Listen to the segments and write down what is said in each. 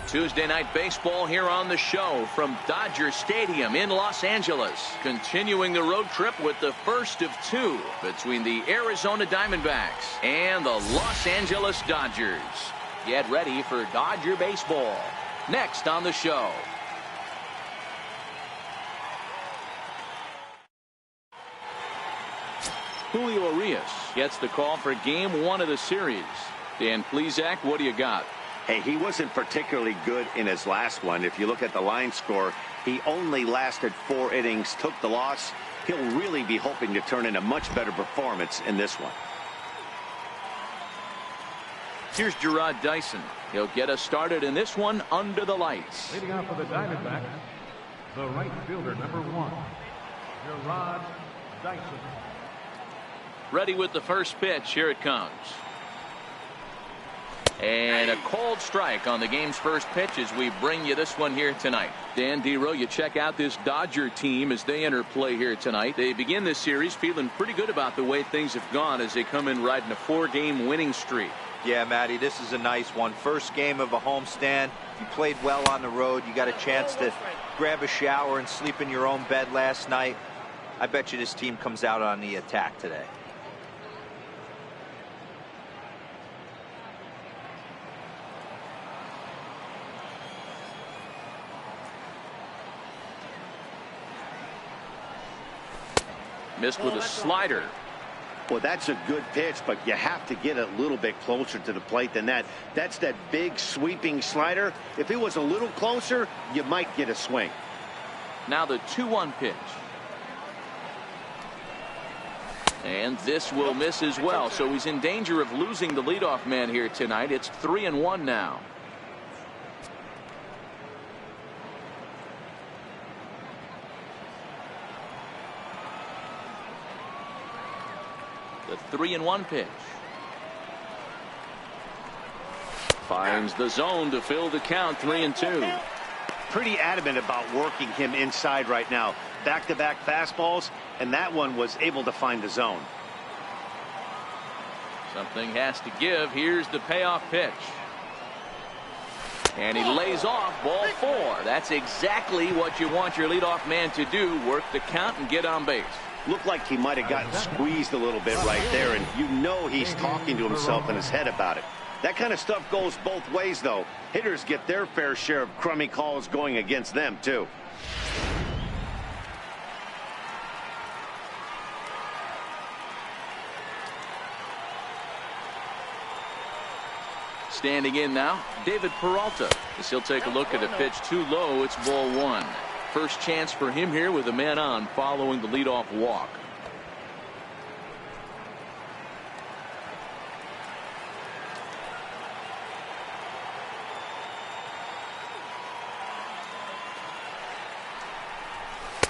Tuesday night baseball here on the show from Dodger Stadium in Los Angeles. Continuing the road trip with the first of two between the Arizona Diamondbacks and the Los Angeles Dodgers. Get ready for Dodger baseball. Next on the show. Julio Urias gets the call for game one of the series. Dan Plesac, what do you got? Hey, he wasn't particularly good in his last one. If you look at the line score, he only lasted 4 innings, took the loss. He'll really be hoping to turn in a much better performance in this one. Here's Gerard Dyson. He'll get us started in this one under the lights. Leading off for the Diamondbacks, the right fielder, number 1, Gerard Dyson. Ready with the first pitch. Here it comes. And a called strike on the game's first pitch as we bring you this one here tonight. Dan Dero, you check out this Dodger team as they enter play here tonight. They begin this series feeling pretty good about the way things have gone as they come in riding a 4-game winning streak. Yeah, Matty, this is a nice one. First game of a homestand. You played well on the road. You got a chance to grab a shower and sleep in your own bed last night. I bet you this team comes out on the attack today. Missed with a slider. Well, that's a good pitch, but you have to get a little bit closer to the plate than that. That's that big sweeping slider. If it was a little closer, you might get a swing. Now the 2-1 pitch. And this will miss as well, so he's in danger of losing the leadoff man here tonight. It's 3-1 now. The 3-1 pitch. Finds the zone to fill the count. 3-2. Pretty adamant about working him inside right now. Back-to-back fastballs, and that one was able to find the zone. Something has to give. Here's the payoff pitch. And he lays off ball 4. That's exactly what you want your leadoff man to do. Work the count and get on base. Looked like he might have gotten squeezed a little bit right there, and you know he's talking to himself in his head about it. That kind of stuff goes both ways, though. Hitters get their fair share of crummy calls going against them, too. Standing in now, David Peralta. As he'll take a look at a pitch too low. It's ball 1. First chance for him here with a man on following the leadoff walk.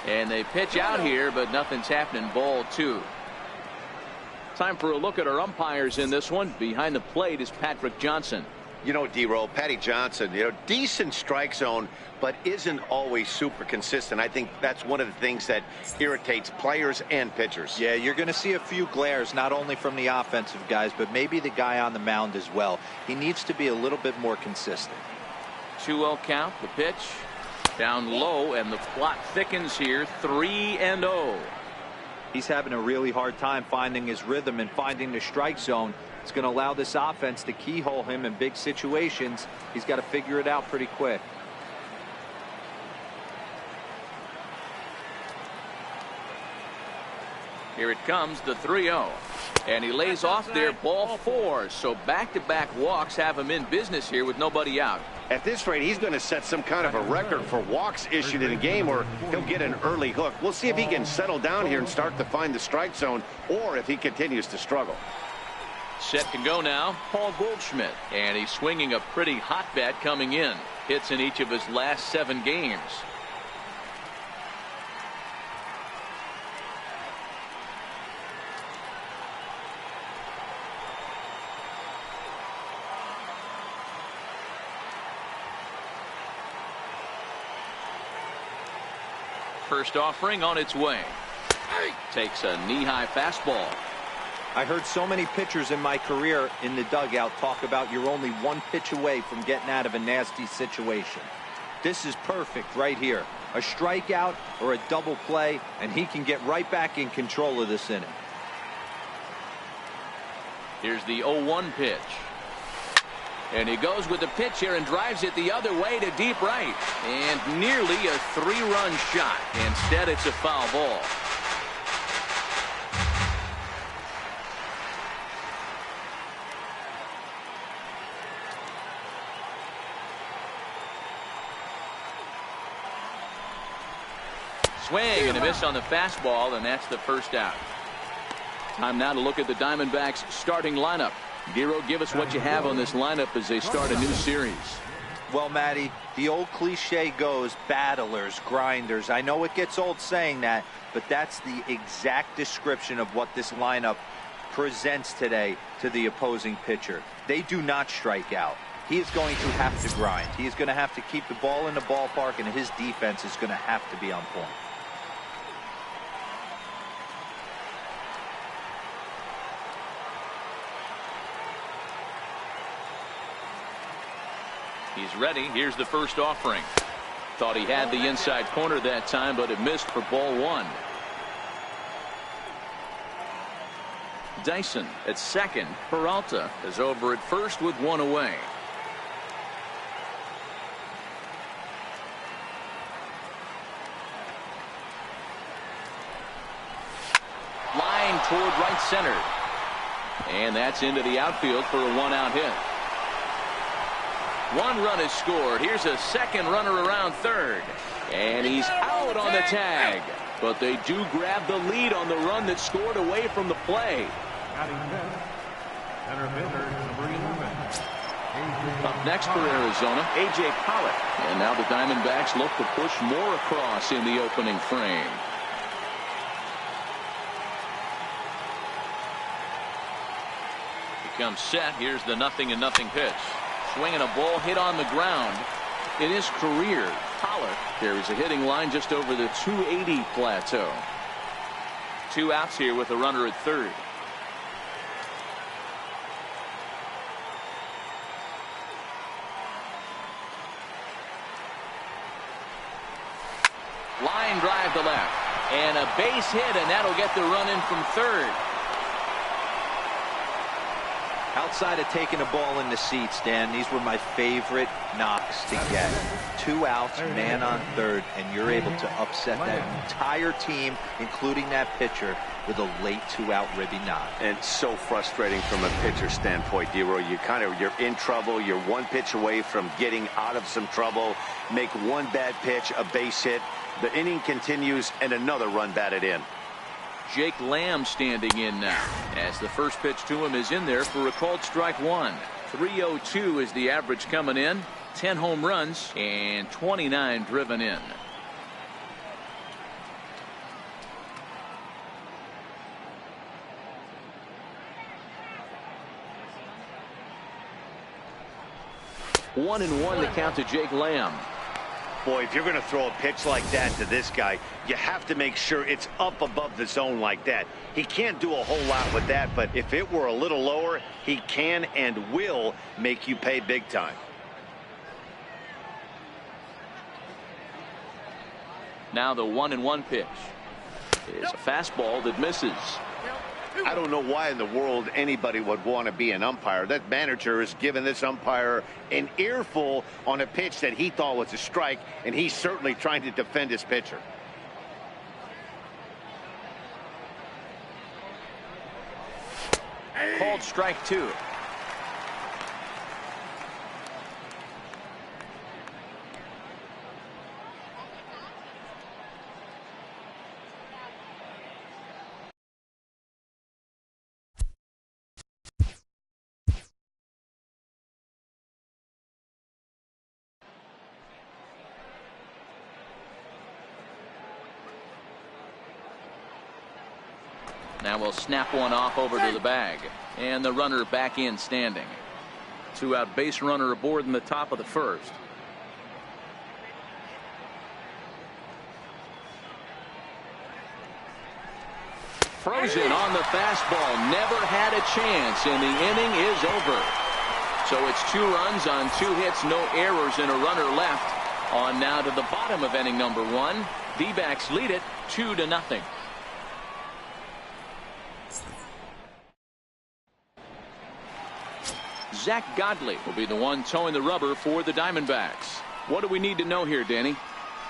And they pitch out here, but nothing's happening. Ball 2. Time for a look at our umpires in this one. Behind the plate is Patrick Johnson. You know, D-Roll, Patty Johnson, decent strike zone, but isn't always super consistent. I think that's one of the things that irritates players and pitchers. Yeah, you're going to see a few glares, not only from the offensive guys, but maybe the guy on the mound as well. He needs to be a little bit more consistent. 2-0 count. The pitch down low, and the plot thickens here. 3-0. He's having a really hard time finding his rhythm and finding the strike zone. It's going to allow this offense to keyhole him in big situations. He's got to figure it out pretty quick. Here it comes, the 3-0. And he lays off there, ball 4. So back-to-back walks have him in business here with nobody out. At this rate, he's going to set some kind of a record for walks issued in a game, or he'll get an early hook. We'll see if he can settle down here and start to find the strike zone, or if he continues to struggle. Set to go now, Paul Goldschmidt. And he's swinging a pretty hot bat coming in. Hits in each of his last 7 games. First offering on its way. Takes a knee-high fastball. I heard so many pitchers in my career in the dugout talk about you're only one pitch away from getting out of a nasty situation. This is perfect right here. A strikeout or a double play, and he can get right back in control of this inning. Here's the 0-1 pitch. And he goes with the pitch here and drives it the other way to deep right. And nearly a 3-run shot. Instead, it's a foul ball. Swing and a miss on the fastball, and that's the first out. Time now to look at the Diamondbacks starting lineup. Giro, give us what you have on this lineup as they start a new series. Well, Matty, the old cliche goes, battlers, grinders. I know it gets old saying that, but that's the exact description of what this lineup presents today to the opposing pitcher. They do not strike out. He is going to have to grind. He is going to have to keep the ball in the ballpark, and his defense is going to have to be on point. He's ready. Here's the first offering. Thought he had the inside corner that time, but it missed for ball 1. Dyson at second. Peralta is over at first with 1 away. Line toward right center. And that's into the outfield for a 1-out hit. 1 run is scored. Here's a second runner around third. And he's out on the tag. But they do grab the lead on the run that scored away from the play. Up next for Arizona, A.J. Pollock. And now the Diamondbacks look to push more across in the opening frame. He comes set. Here's the 0-0 pitch. Swinging a ball hit on the ground. In his career, Pollock carries a hitting line just over the 280 plateau. 2 outs here with a runner at third. Line drive to left. And a base hit, and that'll get the run in from third. Outside of taking a ball in the seats, Dan, these were my favorite knocks to get. 2 outs, man on third, and you're able to upset that entire team, including that pitcher, with a late 2-out ribby knock. And so frustrating from a pitcher standpoint, Dero. You're in trouble. You're 1 pitch away from getting out of some trouble. Make 1 bad pitch, a base hit. The inning continues, and another run batted in. Jake Lamb standing in now as the first pitch to him is in there for a called strike 1. 302 is the average coming in. 10 home runs and 29 driven in. One and one the count to Jake Lamb. Boy, if you're going to throw a pitch like that to this guy, you have to make sure it's up above the zone like that. He can't do a whole lot with that, but if it were a little lower, he can and will make you pay big time. Now the 1-1 pitch is a fastball that misses. I don't know why in the world anybody would want to be an umpire. That manager has given this umpire an earful on a pitch that he thought was a strike, and he's certainly trying to defend his pitcher. Called strike 2. Now we'll snap one off over to the bag. And the runner back in standing. 2-out base runner aboard in the top of the first. frozen on the fastball. Never had a chance, and the inning is over. So it's 2 runs on 2 hits, no errors, and a runner left. On now to the bottom of inning number 1. D-backs lead it 2-0. Zach Godley will be the one towing the rubber for the Diamondbacks. What do we need to know here, Danny?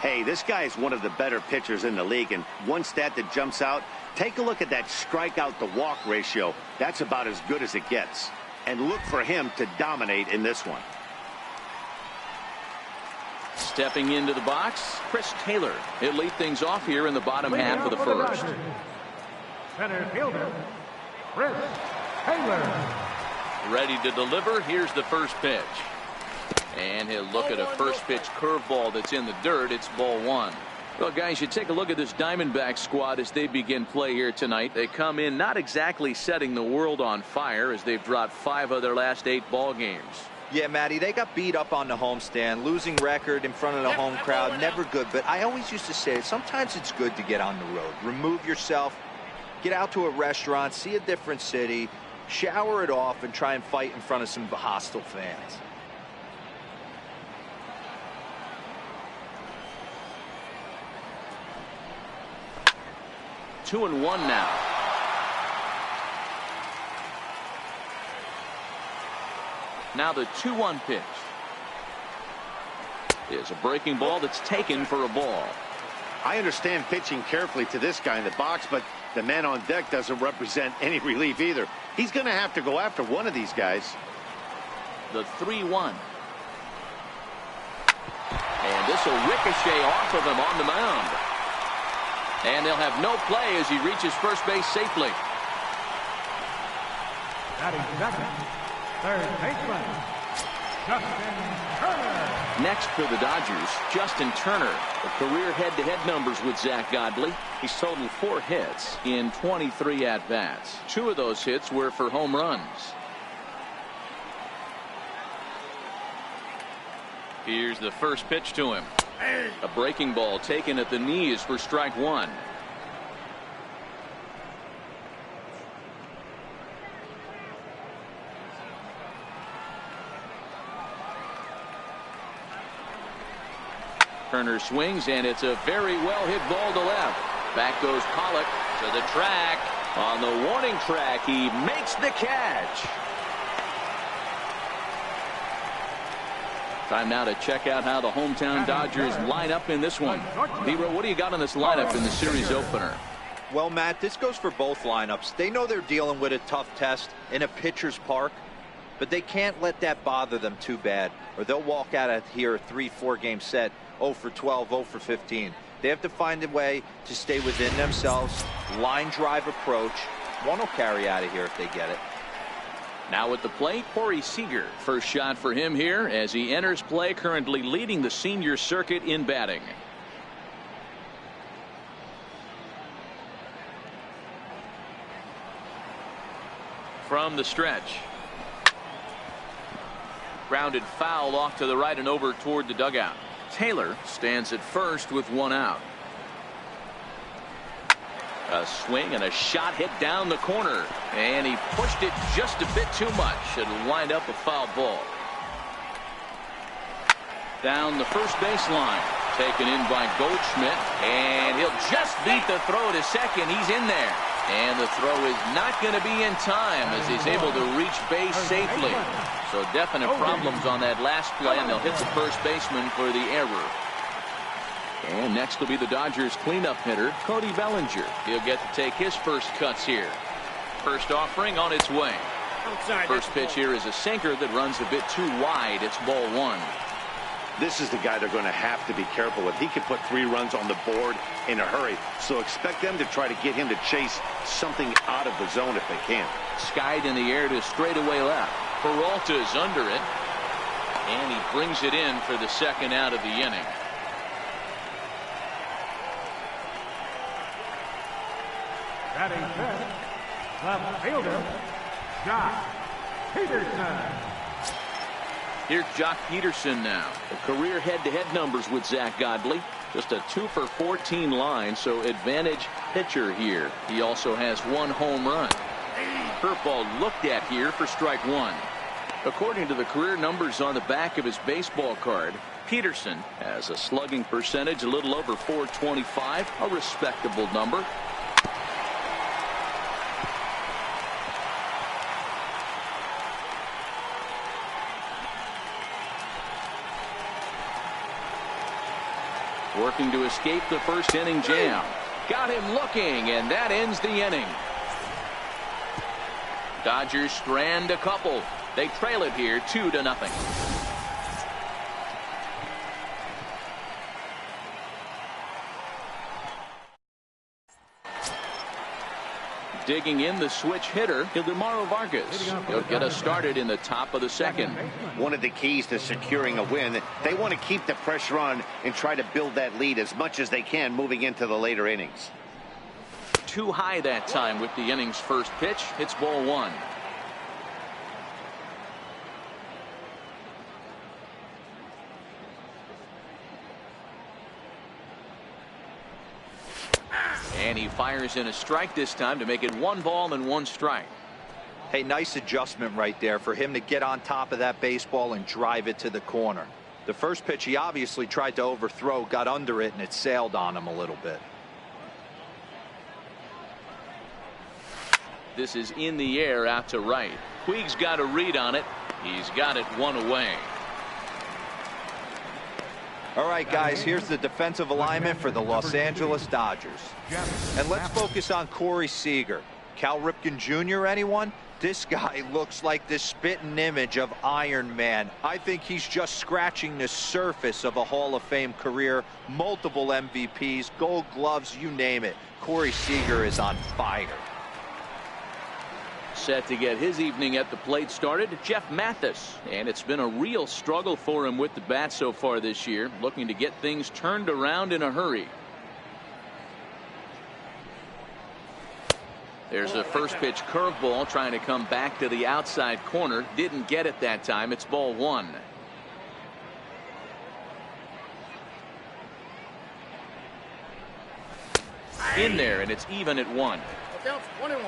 Hey, this guy is one of the better pitchers in the league, and one stat that jumps out, take a look at that strikeout to walk ratio. That's about as good as it gets. And look for him to dominate in this one. Stepping into the box, Chris Taylor. He'll lead things off here in the bottom half of the first. Center fielder, Chris Taylor. Ready to deliver. Here's the first pitch. And he'll look at a first pitch curveball that's in the dirt. It's ball 1. Well, guys, you take a look at this Diamondback squad as they begin play here tonight. They come in not exactly setting the world on fire, as they've dropped 5 of their last 8 ball games. Yeah, Matty, they got beat up on the homestand. Losing record in front of the home crowd, never good. But I always used to say, sometimes it's good to get on the road. Remove yourself, get out to a restaurant, see a different city, shower it off, and try and fight in front of some hostile fans. Two and 1 now. Now the 2-1 pitch is a breaking ball that's taken for a ball. I understand pitching carefully to this guy in the box, but the man on deck doesn't represent any relief either. He's going to have to go after one of these guys. The 3-1. And this will ricochet off of him on the mound. And they'll have no play as he reaches first base safely. Batting second, third baseman, Justin Turner. Next for the Dodgers, Justin Turner. The career head-to-head numbers with Zach Godley. He's totaled 4 hits in 23 at-bats. 2 of those hits were for home runs. Here's the first pitch to him. A breaking ball taken at the knees for strike 1. Turner swings, and it's a very well hit ball to left. Back goes Pollock to the track. On the warning track, he makes the catch. Time now to check out how the hometown Dodgers line up in this one. Hero, what do you got on this lineup in the series opener? Well, Matt, this goes for both lineups. They know they're dealing with a tough test in a pitcher's park, but they can't let that bother them too bad, or they'll walk out of here a 3-4 game set 0 for 12, 0 for 15. They have to find a way to stay within themselves. Line drive approach. One will carry out of here if they get it. Now at the plate, Corey Seager. First shot for him here as he enters play, currently leading the senior circuit in batting. From the stretch. Grounded foul off to the right and over toward the dugout. Taylor stands at first with 1 out. A swing and a shot hit down the corner, and he pushed it just a bit too much. It'll wind up a foul ball. Down the first baseline, taken in by Goldschmidt, and he'll just beat the throw to second. He's in there, and the throw is not going to be in time as he's able to reach base safely. So definite problems on that last play, and they'll hit the first baseman for the error. And next will be the Dodgers cleanup hitter, Cody Bellinger. He'll get to take his first cuts here. First offering on its way. First pitch here is a sinker that runs a bit too wide. It's ball 1. This is the guy they're going to have to be careful with. He can put 3 runs on the board in a hurry, so expect them to try to get him to chase something out of the zone if they can. Skied in the air to straightaway left. Peralta's under it, and he brings it in for the second out of the inning. Batting fifth, left fielder, Jock Peterson. Here's Jock Peterson now. The career head-to-head numbers with Zach Godley. Just a 2 for 14 line, so advantage pitcher here. He also has 1 home run. Curveball looked at here for strike 1. According to the career numbers on the back of his baseball card, Peterson has a slugging percentage a little over .425, a respectable number. Working to escape the first inning jam. Got him looking, and that ends the inning. Dodgers strand a couple. They trail it here 2-0. Digging in the switch hitter, Ildemaro Vargas. He'll get us started in the top of the second. One of the keys to securing a win, they want to keep the pressure on and try to build that lead as much as they can moving into the later innings. Too high that time with the inning's first pitch. It's ball 1. And he fires in a strike this time to make it 1 ball and 1 strike. Hey, nice adjustment right there for him to get on top of that baseball and drive it to the corner. The first pitch he obviously tried to overthrow, got under it, and it sailed on him a little bit. This is in the air out to right. Puig's got a read on it. He's got it 1 away. All right, guys, here's the defensive alignment for the Los Angeles Dodgers. And let's focus on Corey Seager. Cal Ripken Jr., anyone? This guy looks like the spitting image of Iron Man. I think he's just scratching the surface of a Hall of Fame career. Multiple MVPs, Gold Gloves, you name it. Corey Seager is on fire. Set to get his evening at the plate started, Jeff Mathis. And it's been a real struggle for him with the bat so far this year, looking to get things turned around in a hurry. There's a first pitch curveball trying to come back to the outside corner. Didn't get it that time. It's ball 1. In there, and it's even at 1. Down 1-1.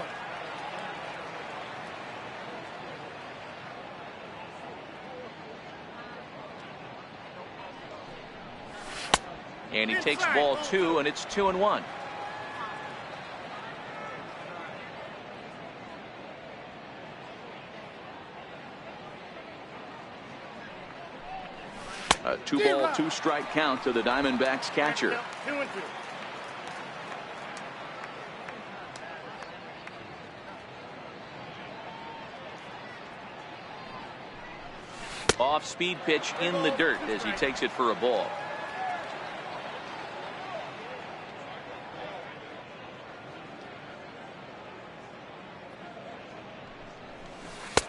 And he takes ball 2, and it's 2-1. A 2-ball, 2-strike count to the Diamondbacks catcher. 2-2. Off-speed pitch in the dirt as he takes it for a ball.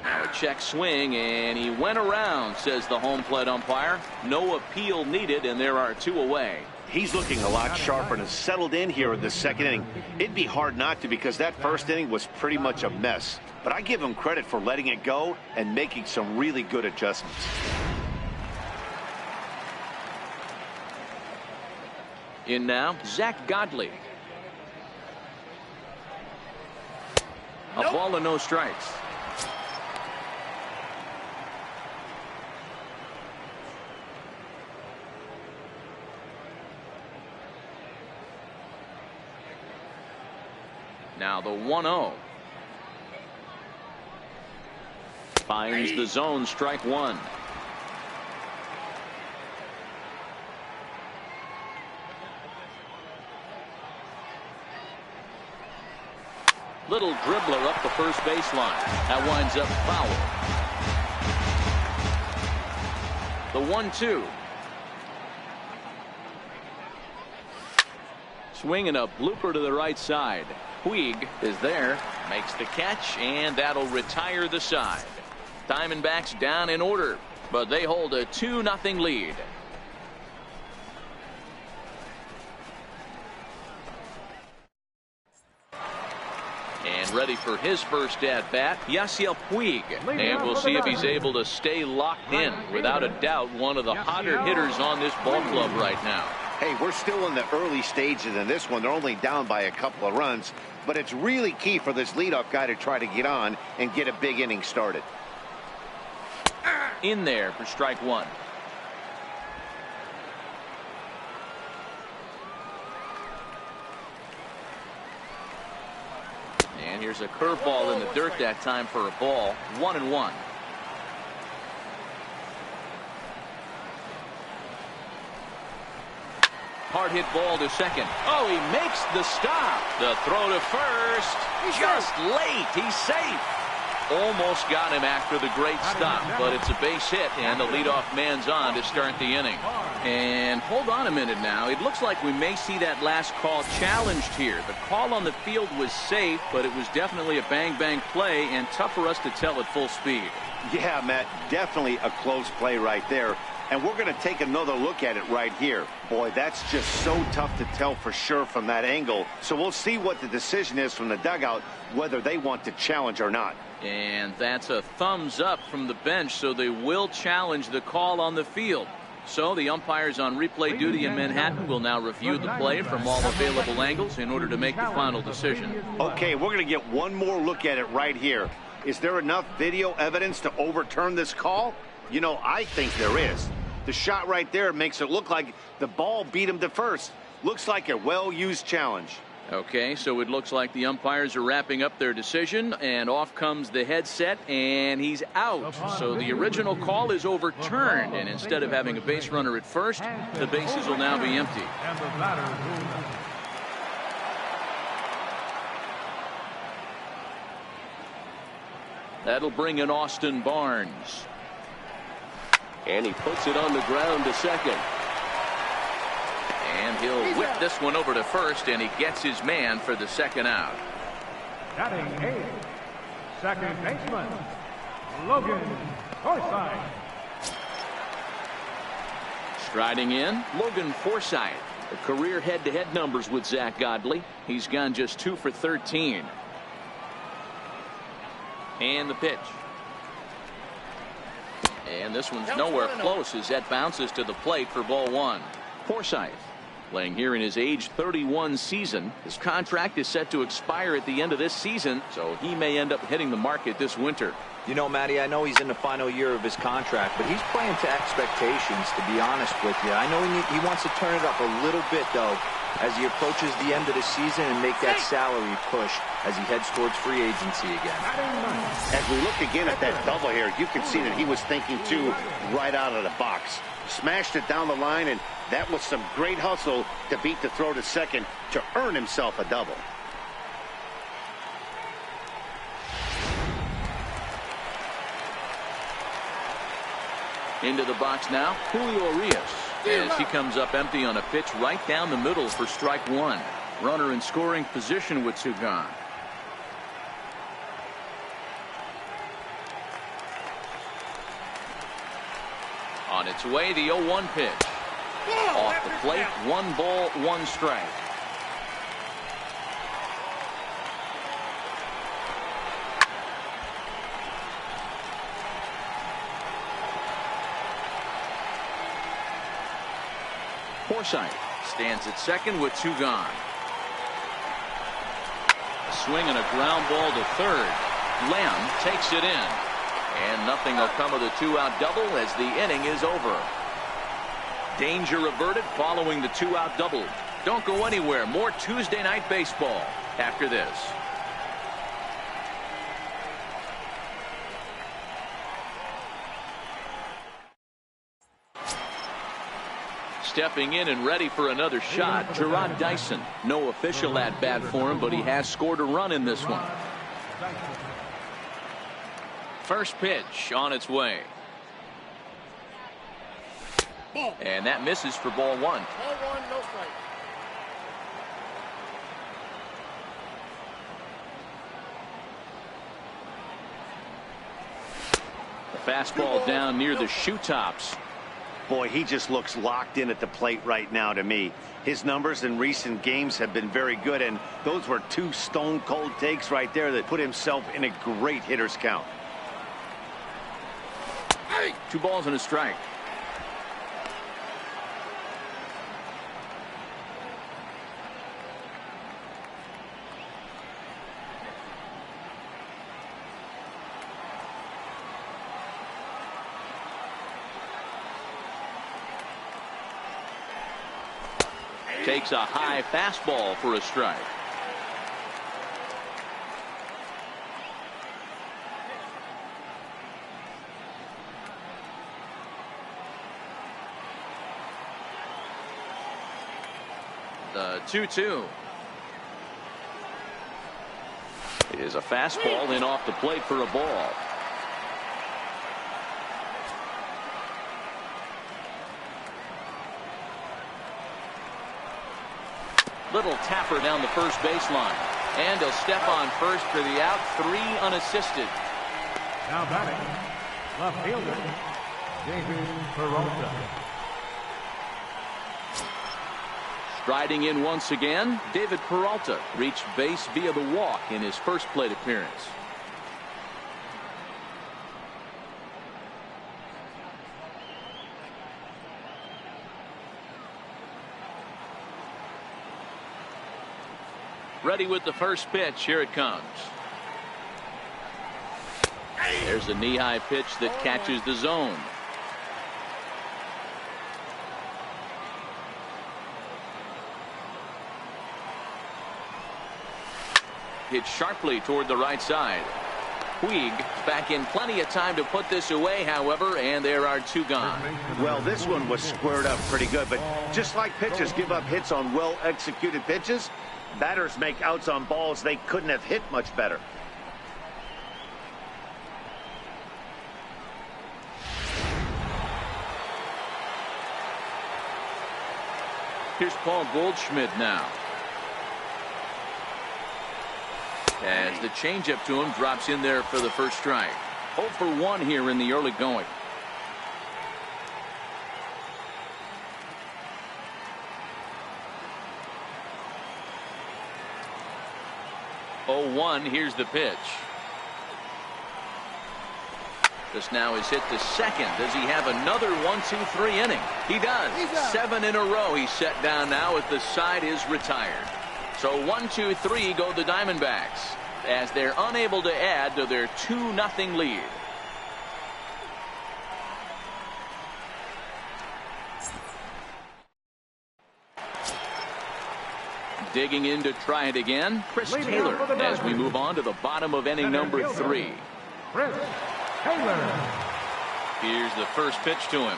Now a check swing, and he went around, says the home plate umpire. No appeal needed, and there are 2 away. He's looking a lot sharper and has settled in here in the second inning. It'd be hard not to, because that first inning was pretty much a mess. But I give him credit for letting it go and making some really good adjustments. In now, Zach Godley. A ball and no strikes. Now the 1-0. Finds the zone, strike 1. Little dribbler up the first baseline. That winds up foul. The 1-2. Swinging a blooper to the right side. Puig is there, makes the catch, and that'll retire the side. Diamondbacks down in order, but they hold a 2-0 lead. And ready for his first at-bat, Yasiel Puig. And we'll see if he's able to stay locked in. Without a doubt, one of the hotter hitters on this ball club right now. Hey, we're still in the early stages in this one. They're only down by a couple of runs, but it's really key for this leadoff guy to try to get on and get a big inning started. In there for strike one. And here's a curveball in the dirt that time for a ball. 1-1. Hard hit ball to second. Oh, he makes the stop. The throw to first. Just late. He's safe. Almost got him after the great stop, but it's a base hit, and the leadoff man's on to start the inning. And hold on a minute now. It looks like we may see that last call challenged here. The call on the field was safe, but it was definitely a bang-bang play and tough for us to tell at full speed. Yeah, Matt, definitely a close play right there. And we're going to take another look at it right here. Boy, that's just so tough to tell for sure from that angle. So we'll see what the decision is from the dugout, whether they want to challenge or not. And that's a thumbs up from the bench, so they will challenge the call on the field. So the umpires on replay duty in Manhattan will now review the play from all available angles in order to make the final decision. Okay, we're going to get one more look at it right here. Is there enough video evidence to overturn this call? You know, I think there is. The shot right there makes it look like the ball beat him to first. Looks like a well-used challenge. Okay, so it looks like the umpires are wrapping up their decision, and off comes the headset, and he's out. So the original call is overturned, and instead of having a base runner at first, the bases will now be empty. That'll bring in Austin Barnes. And he puts it on the ground to second. And he'll whip this one over to first, and he gets his man for the second out. Batting eighth, second baseman, Logan Forsythe. Striding in, Logan Forsythe. A career head-to-head numbers with Zach Godley. He's gone just 2 for 13. And the pitch. And this one's nowhere close as that bounces to the plate for ball one. Forsythe playing here in his age 31 season. His contract is set to expire at the end of this season, so he may end up hitting the market this winter. You know, Matty, I know he's in the final year of his contract, but he's playing to expectations, to be honest with you. I know he wants to turn it up a little bit, though, as he approaches the end of the season and make that salary push as he heads towards free agency again. As we look again at that double here, you can see that he was thinking, too, right out of the box. Smashed it down the line, and that was some great hustle to beat the throw to second to earn himself a double. Into the box now, Julio Urias, as he comes up empty on a pitch right down the middle for strike one. Runner in scoring position with two gone. On its way, the 0-1 pitch. Off the plate, 1 ball, 1 strike. Forsythe stands at second with 2 gone. A swing and a ground ball to third. Lamb takes it in. And nothing will come of the 2-out double as the inning is over. Danger averted following the 2-out double. Don't go anywhere. More Tuesday night baseball after this. Stepping in and ready for another shot, Jarrod Dyson. No official at bat for him, but he has scored a run in this one. First pitch on its way. And that misses for ball one. Ball one, no strike. The fastball down near the shoe tops. Boy, he just looks locked in at the plate right now to me. His numbers in recent games have been very good, and those were 2 stone-cold takes right there that put himself in a great hitter's count. 2 balls and a strike. Takes a high fastball for a strike. The 2-2 is a fastball in off the plate for a ball. Little tapper down the first baseline, and he'll step on first for the out. 3 unassisted. Now batting, left fielder, David Peralta. Striding in once again, David Peralta reached base via the walk in his first plate appearance. Ready with the first pitch. Here it comes. There's a knee-high pitch that catches the zone. Hit sharply toward the right side. Puig back in plenty of time to put this away, however, and there are 2 gone. Well, this one was squared up pretty good, but just like pitchers give up hits on well-executed pitches, batters make outs on balls they couldn't have hit much better. Here's Paul Goldschmidt now. As the changeup to him drops in there for the first strike. 0 for 1 here in the early going. Oh, 1. Here's the pitch. This now is hit to second. Does he have another 1-2-3 inning? He does. 7 in a row. He's set down now as the side is retired. So 1-2-3 go the Diamondbacks as they're unable to add to their 2-0 lead. Digging in to try it again, Chris Taylor, as we move on to the bottom of inning number 3. Chris Taylor. Here's the first pitch to him.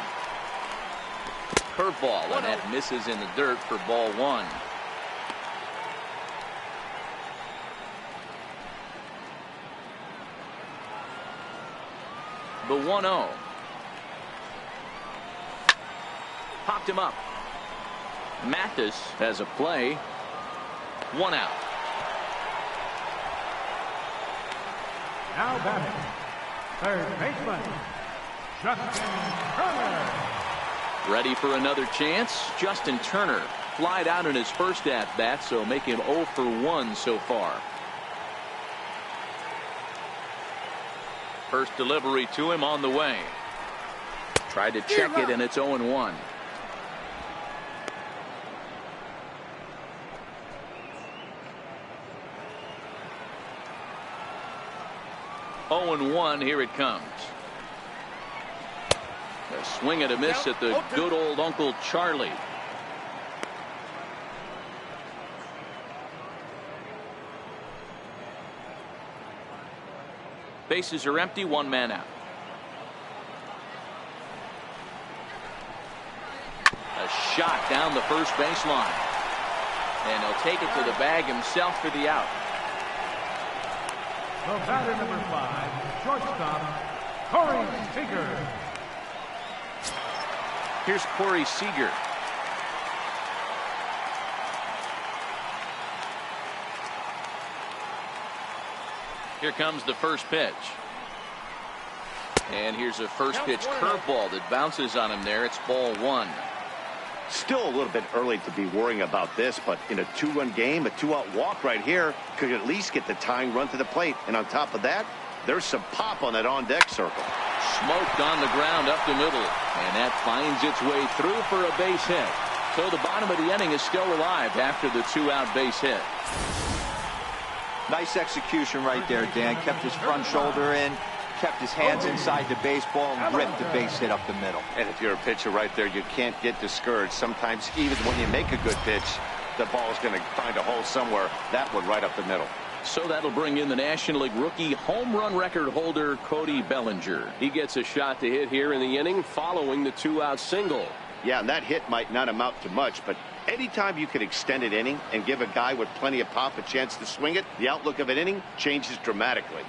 Curveball, and that misses in the dirt for ball 1. The 1-0. Popped him up. Mathis has a play. 1 out. Now batting, third baseman, Justin Turner. Ready for another chance. Justin Turner flied out in his first at-bat, so make him 0 for 1 so far. First delivery to him on the way. Tried to check it, and it's 0-1. Here it comes. A swing and a miss at the good old Uncle Charlie. Bases are empty, 1 man out. A shot down the first baseline. And he'll take it to the bag himself for the out. The batter number 5, shortstop, Corey Seager. Here's Corey Seager. Here comes the first pitch. And here's a first pitch curveball that bounces on him there. It's ball 1. Still a little bit early to be worrying about this, but in a 2-run game, a 2-out walk right here could at least get the tying run to the plate. And on top of that, there's some pop on that on-deck circle. Smoked on the ground up the middle, and that finds its way through for a base hit. So the bottom of the inning is still alive after the 2-out base hit. Nice execution right there, Dan. Kept his front shoulder in, kept his hands inside the baseball and ripped the base hit up the middle. And if you're a pitcher right there, you can't get discouraged. Sometimes even when you make a good pitch, the ball's going to find a hole somewhere. That one right up the middle. So that'll bring in the National League rookie home run record holder Cody Bellinger. He gets a shot to hit here in the inning following the 2-out single. Yeah, and that hit might not amount to much, but anytime you can extend an inning and give a guy with plenty of pop a chance to swing it, the outlook of an inning changes dramatically.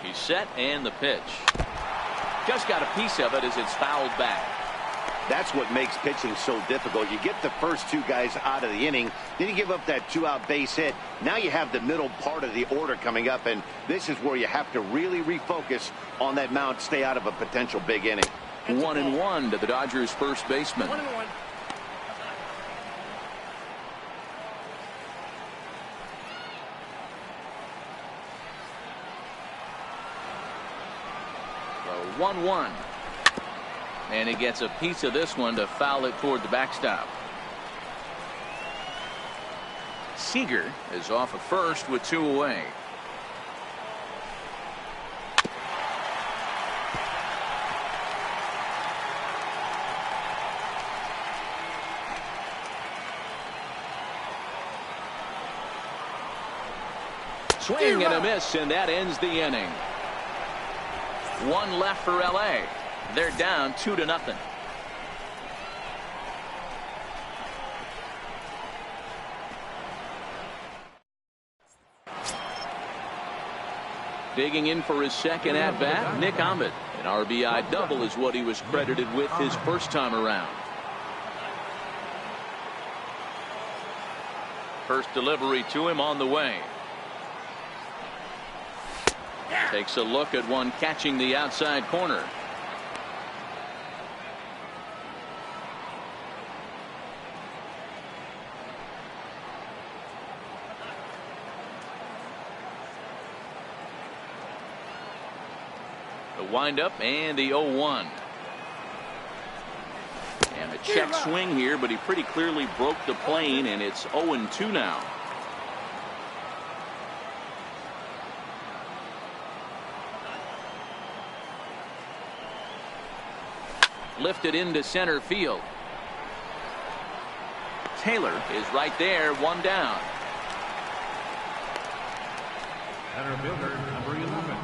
He's set, and the pitch. Just got a piece of it as it's fouled back. That's what makes pitching so difficult. You get the first two guys out of the inning, then you give up that 2-out base hit. Now you have the middle part of the order coming up, and this is where you have to really refocus on that mound, stay out of a potential big inning. 1-1 to the Dodgers' first baseman. 1-1. The 1-1. And he gets a piece of this one to foul it toward the backstop. Seager is off at first with 2 away. Swing and a miss, and that ends the inning. 1 left for LA. They're down 2-0. Digging in for his second at-bat, Nick Ahmed. An RBI double is what he was credited with his first time around. First delivery to him on the way. Takes a look at one catching the outside corner. The windup and the 0-1. And a check swing here, but he pretty clearly broke the plane, and it's 0-2 now. Lifted into center field. Taylor is right there, 1 down. Center fielder, number 11,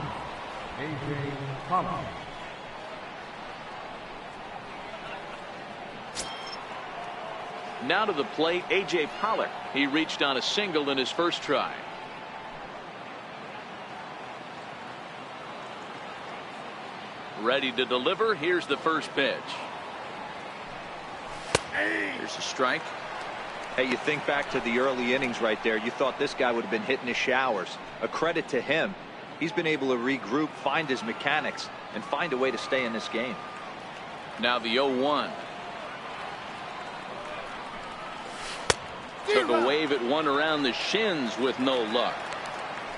A.J. Thompson. Now to the plate, A.J. Pollock. He reached on a single in his first try. Ready to deliver. Here's the first pitch. Here's a strike. Hey, you think back to the early innings right there. You thought this guy would have been hitting his showers. A credit to him. He's been able to regroup, find his mechanics, and find a way to stay in this game. Now the 0-1. Took a wave at one around the shins with no luck.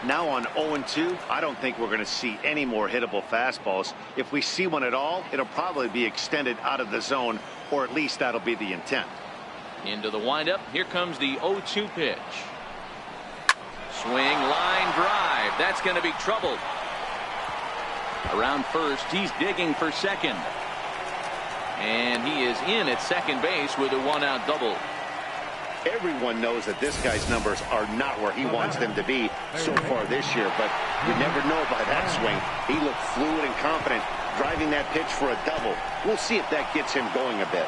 Now on 0-2, I don't think we're going to see any more hittable fastballs. If we see one at all, it'll probably be extended out of the zone, or at least that'll be the intent. Into the windup. Here comes the 0-2 pitch. Swing, line drive. That's going to be troubled. Around first, he's digging for second. And he is in at second base with a 1-out double. Everyone knows that this guy's numbers are not where he wants them to be so far this year, but you never know by that swing. He looked fluid and confident driving that pitch for a double. We'll see if that gets him going a bit.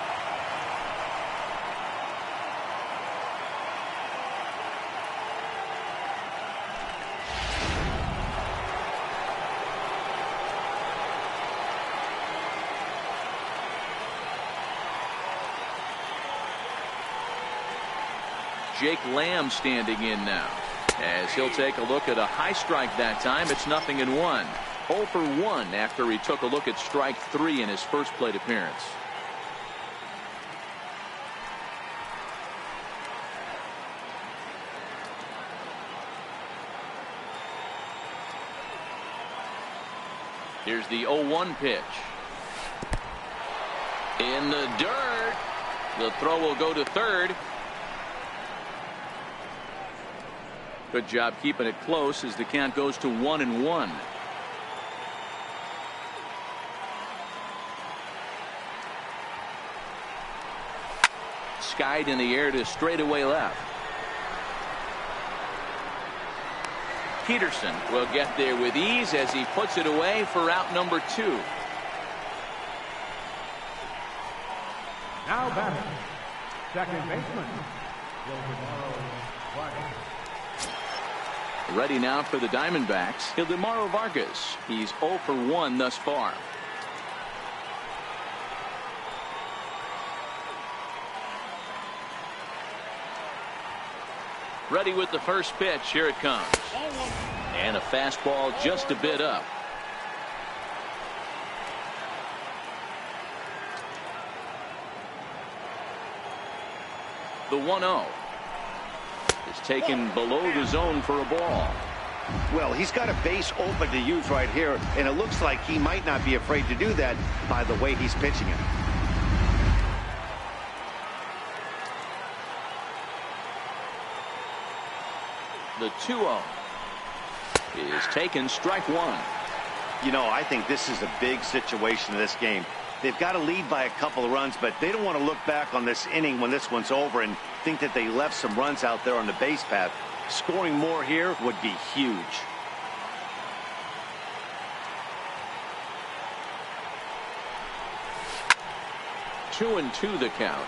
Jake Lamb standing in now, as he'll take a look at a high strike that time. It's 0-1. 0 for 1 after he took a look at strike 3 in his first plate appearance. Here's the 0-1 pitch. In the dirt. The throw will go to third. Good job keeping it close as the count goes to 1-1. Skied in the air to straightaway left. Peterson will get there with ease as he puts it away for out number 2. Now batting, second baseman, Vargas. Ready now for the Diamondbacks, Ildemaro Vargas. He's 0 for 1 thus far. Ready with the first pitch. Here it comes. And a fastball just a bit up. The 1-0 is taken below the zone for a ball. Well, he's got a base open to use right here, and it looks like he might not be afraid to do that by the way he's pitching it. The 2-0 is taken, strike 1. You know, I think this is a big situation in this game. They've got to lead by a couple of runs, but they don't want to look back on this inning when this one's over and think that they left some runs out there on the base path. Scoring more here would be huge. Two and 2 the count.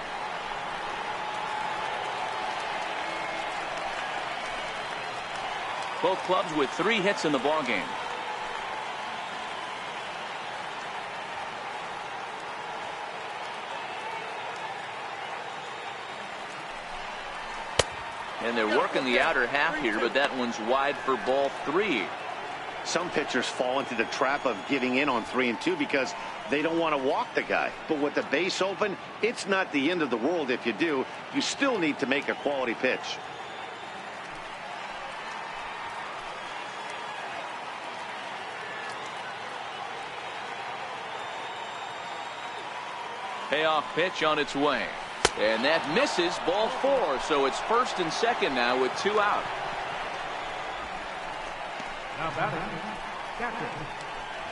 Both clubs with 3 hits in the ballgame. And they're working the outer half here, but that one's wide for ball 3. Some pitchers fall into the trap of giving in on 3 and 2 because they don't want to walk the guy. But with the base open, it's not the end of the world if you do. You still need to make a quality pitch. Payoff pitch on its way. And that misses, ball 4. So it's first and second now with 2 out. Now batting, catcher,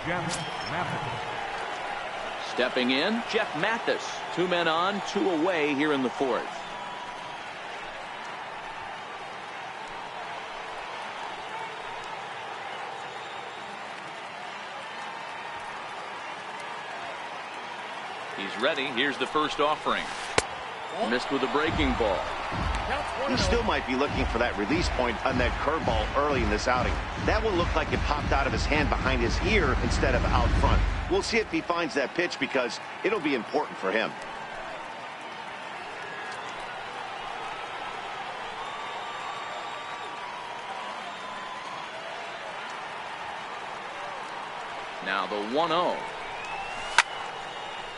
Jeff Mathis. Stepping in, Jeff Mathis. 2 men on, 2 away here in the 4th. He's ready. Here's the first offering. Missed with a breaking ball. He still might be looking for that release point on that curveball early in this outing. That one looked like it popped out of his hand behind his ear instead of out front. We'll see if he finds that pitch because it'll be important for him. Now the 1-0.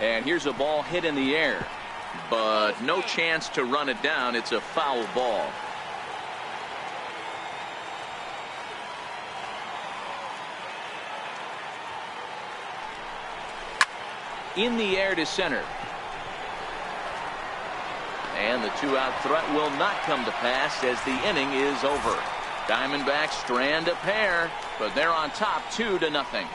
And here's a ball hit in the air, but no chance to run it down. It's a foul ball. In the air to center. And the 2-out threat will not come to pass as the inning is over. Diamondbacks strand a pair, but they're on top 2-0.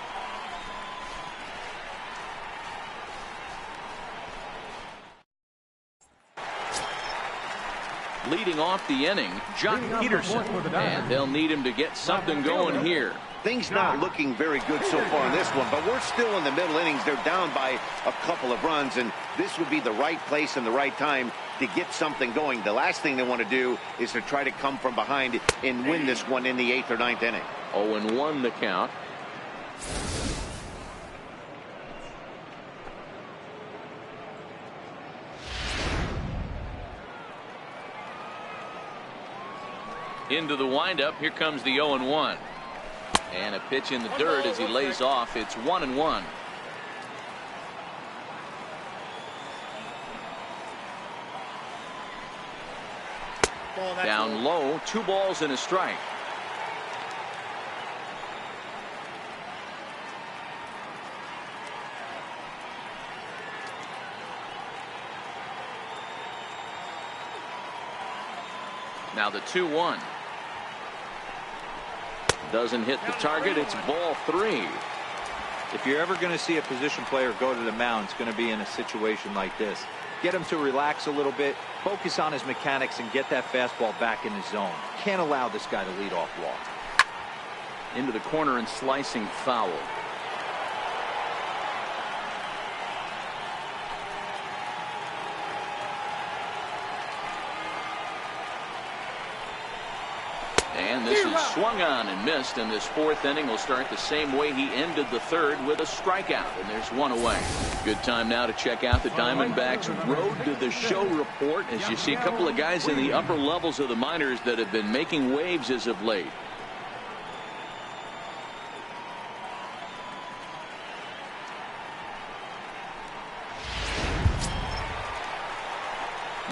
Leading off the inning, Jock Peterson, and they'll need him to get something going here. Things not looking very good so far in this one, but we're still in the middle innings. They're down by a couple of runs, and this would be the right place and the right time to get something going. The last thing they want to do is to try to come from behind and win this one in the 8th or 9th inning. 0-1 the count. Into the windup. Here comes the 0-1. And a pitch in the dirt as he lays off. It's 1-1. Down low, 2 balls and a strike. Now the 2-1. Doesn't hit the target. It's ball 3. If you're ever going to see a position player go to the mound, it's going to be in a situation like this. Get him to relax a little bit, focus on his mechanics, and get that fastball back in his zone. Can't allow this guy to lead off walk. Into the corner and slicing foul. And this is swung on and missed, and this 4th inning will start the same way he ended the 3rd, with a strikeout, and there's 1 away. Good time now to check out the Diamondbacks Road to the Show report, as you see a couple of guys in the upper levels of the minors that have been making waves as of late.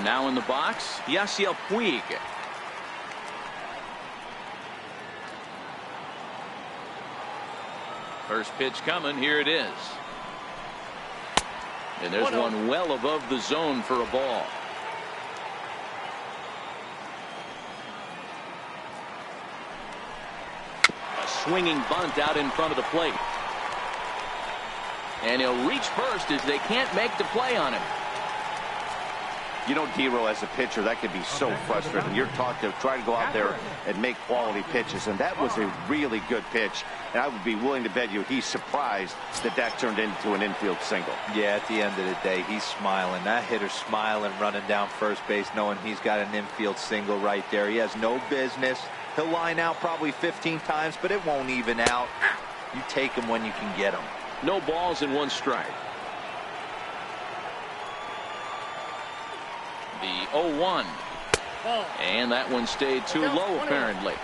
Now in the box, Yasiel Puig. First pitch coming. Here it is. And there's one well above the zone for a ball. A swinging bunt out in front of the plate. And he'll reach first as they can't make the play on him. You know, D-Row, as a pitcher, that could be so frustrating. You're taught to try to go out there and make quality pitches, and that was a really good pitch. And I would be willing to bet you he's surprised that that turned into an infield single. Yeah, at the end of the day, he's smiling. That hitter's smiling, running down first base, knowing he's got an infield single right there. He has no business. He'll line out probably 15 times, but it won't even out. You take him when you can get him. No balls and 1 strike. The 0-1. And that one stayed too low, apparently.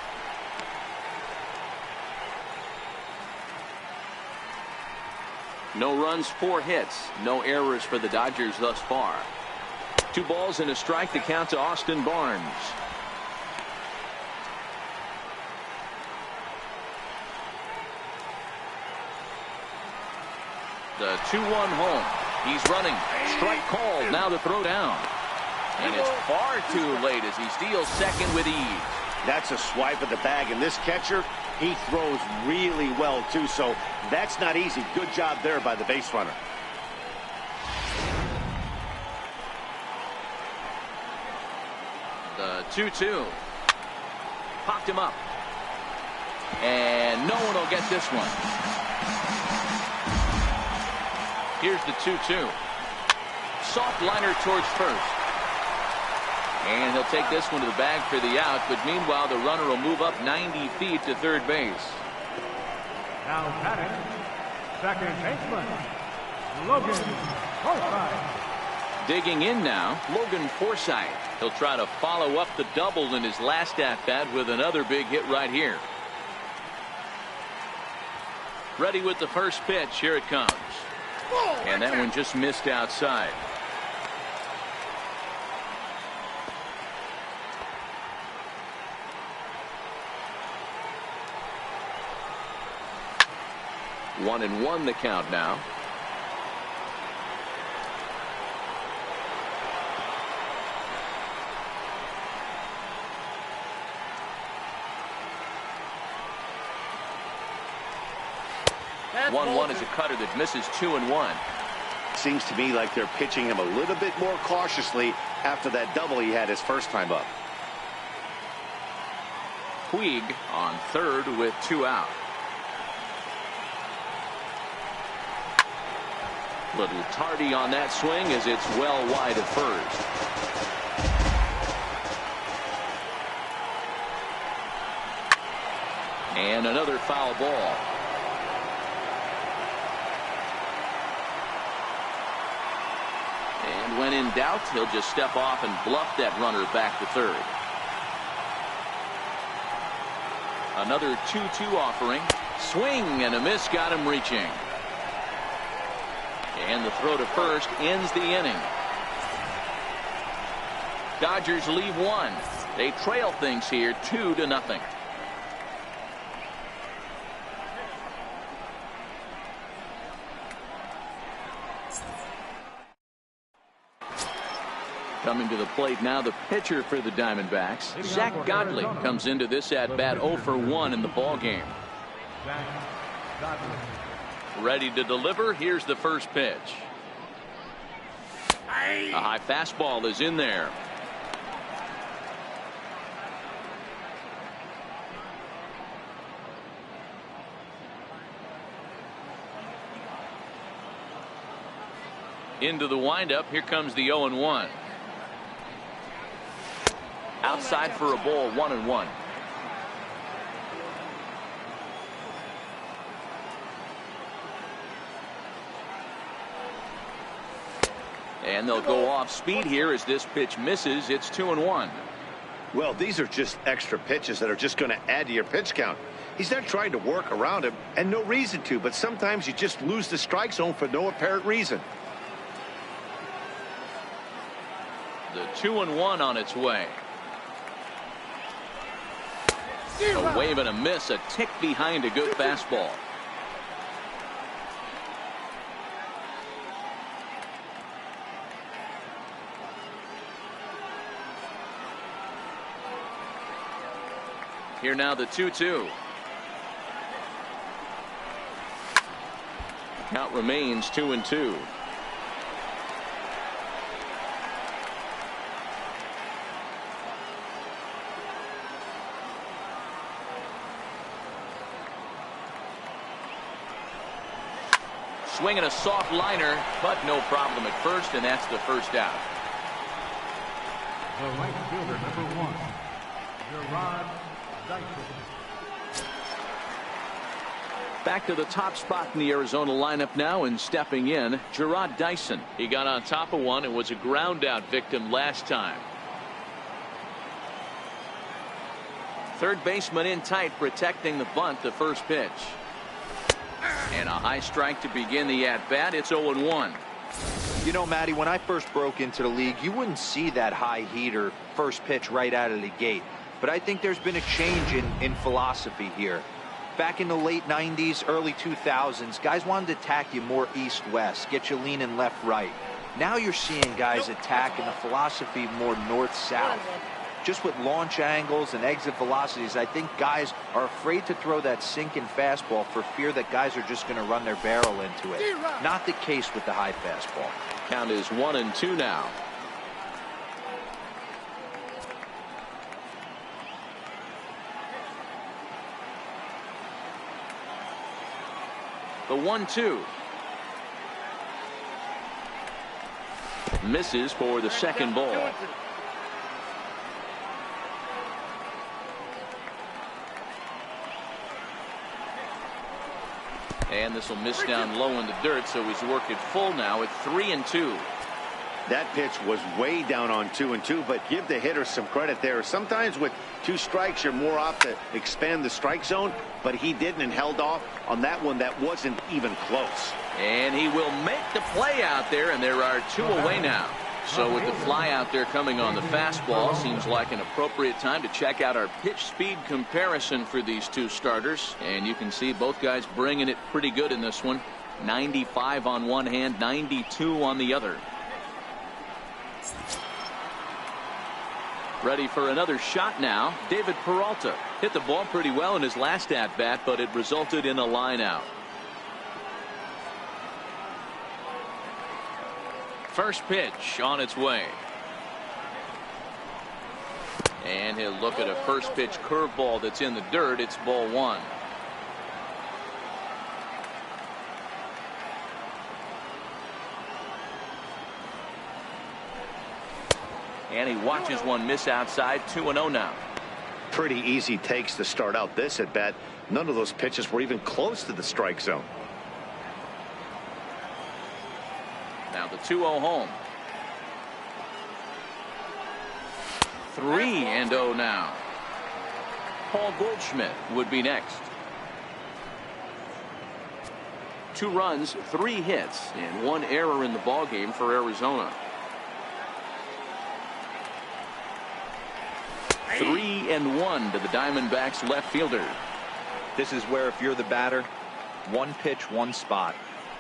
No runs, 4 hits. No errors for the Dodgers thus far. 2 balls and a strike to count to Austin Barnes. The 2-1 home. He's running. Strike called. Now the throw down. And it's far too late as he steals second with ease. That's a swipe at the bag, and this catcher, he throws really well too, so that's not easy. Good job there by the base runner. The 2-2. Popped him up. And no one will get this one. Here's the 2-2. Soft liner towards first. And he'll take this one to the bag for the out, but meanwhile the runner will move up 90 feet to third base. Now batting, second baseman, Logan Forsythe. Digging in now, Logan Forsythe. He'll try to follow up the double in his last at-bat with another big hit right here. Ready with the first pitch. Here it comes. And that one just missed outside. One and one the count now. That's 1-1 is a cutter that misses 2-1. Seems to me like they're pitching him a little bit more cautiously after that double he had his first time up. Puig on third with 2 out. Little tardy on that swing as it's well wide of first. And another foul ball. And when in doubt, he'll just step off and bluff that runner back to third. Another 2-2 offering. Swing and a miss got him reaching. And the throw to first ends the inning. Dodgers leave 1. They trail things here 2-0. Coming to the plate now, the pitcher for the Diamondbacks, Zach Godley, comes into this at-bat 0 for 1 in the ballgame. Ready to deliver. Here's the first pitch. A high fastball is in there. Into the windup. Here comes the 0-1. Outside for a ball, 1-1. And they'll go off speed here as this pitch misses. It's 2-1. Well, these are just extra pitches that are just going to add to your pitch count. He's not trying to work around him, and no reason to, but sometimes you just lose the strike zone for no apparent reason. The 2-1 on its way. A wave and a miss, a tick behind a good fastball. Here now the 2-2. Count remains 2-2. Swinging a soft liner, but no problem at first, and that's the first out. The right fielder, number 1, Gerard Dyson. Back to the top spot in the Arizona lineup now, and stepping in, Gerard Dyson. He got on top of one and was a ground out victim last time. Third baseman in tight, protecting the bunt, the first pitch. And a high strike to begin the at-bat. It's 0-1. You know, Matty, when I first broke into the league, you wouldn't see that high heater first pitch right out of the gate. But I think there's been a change in philosophy here. Back in the late 90s, early 2000s, guys wanted to attack you more east-west, get you leaning left-right. Now you're seeing guys attack in the philosophy more north-south. Just with launch angles and exit velocities, I think guys are afraid to throw that sinking fastball for fear that guys are just going to run their barrel into it. Not the case with the high fastball. Count is 1-2 now. The 1-2. Misses for the second ball. And this will miss down low in the dirt, so he's working full now at 3-2. That pitch was way down on 2-2, but give the hitter some credit there. Sometimes with 2 strikes, you're more off to expand the strike zone, but he didn't and held off on that one that wasn't even close. And he will make the play out there, and there are 2 away now. So with the fly out there coming on the fastball, seems like an appropriate time to check out our pitch speed comparison for these 2 starters. And you can see both guys bringing it pretty good in this one. 95 on one hand, 92 on the other. Ready for another shot now. David Peralta hit the ball pretty well in his last at-bat, but it resulted in a line out. First pitch on its way. And he'll look at a first pitch curveball that's in the dirt. It's ball 1. And he watches one miss outside. 2-0 now. Pretty easy takes to start out this at bat. None of those pitches were even close to the strike zone. Now the 2-0 home. 3-0 now. Paul Goldschmidt would be next. 2 runs, 3 hits, and 1 error in the ballgame for Arizona. 3-1 to the Diamondbacks left fielder. This is where if you're the batter, 1 pitch, 1 spot,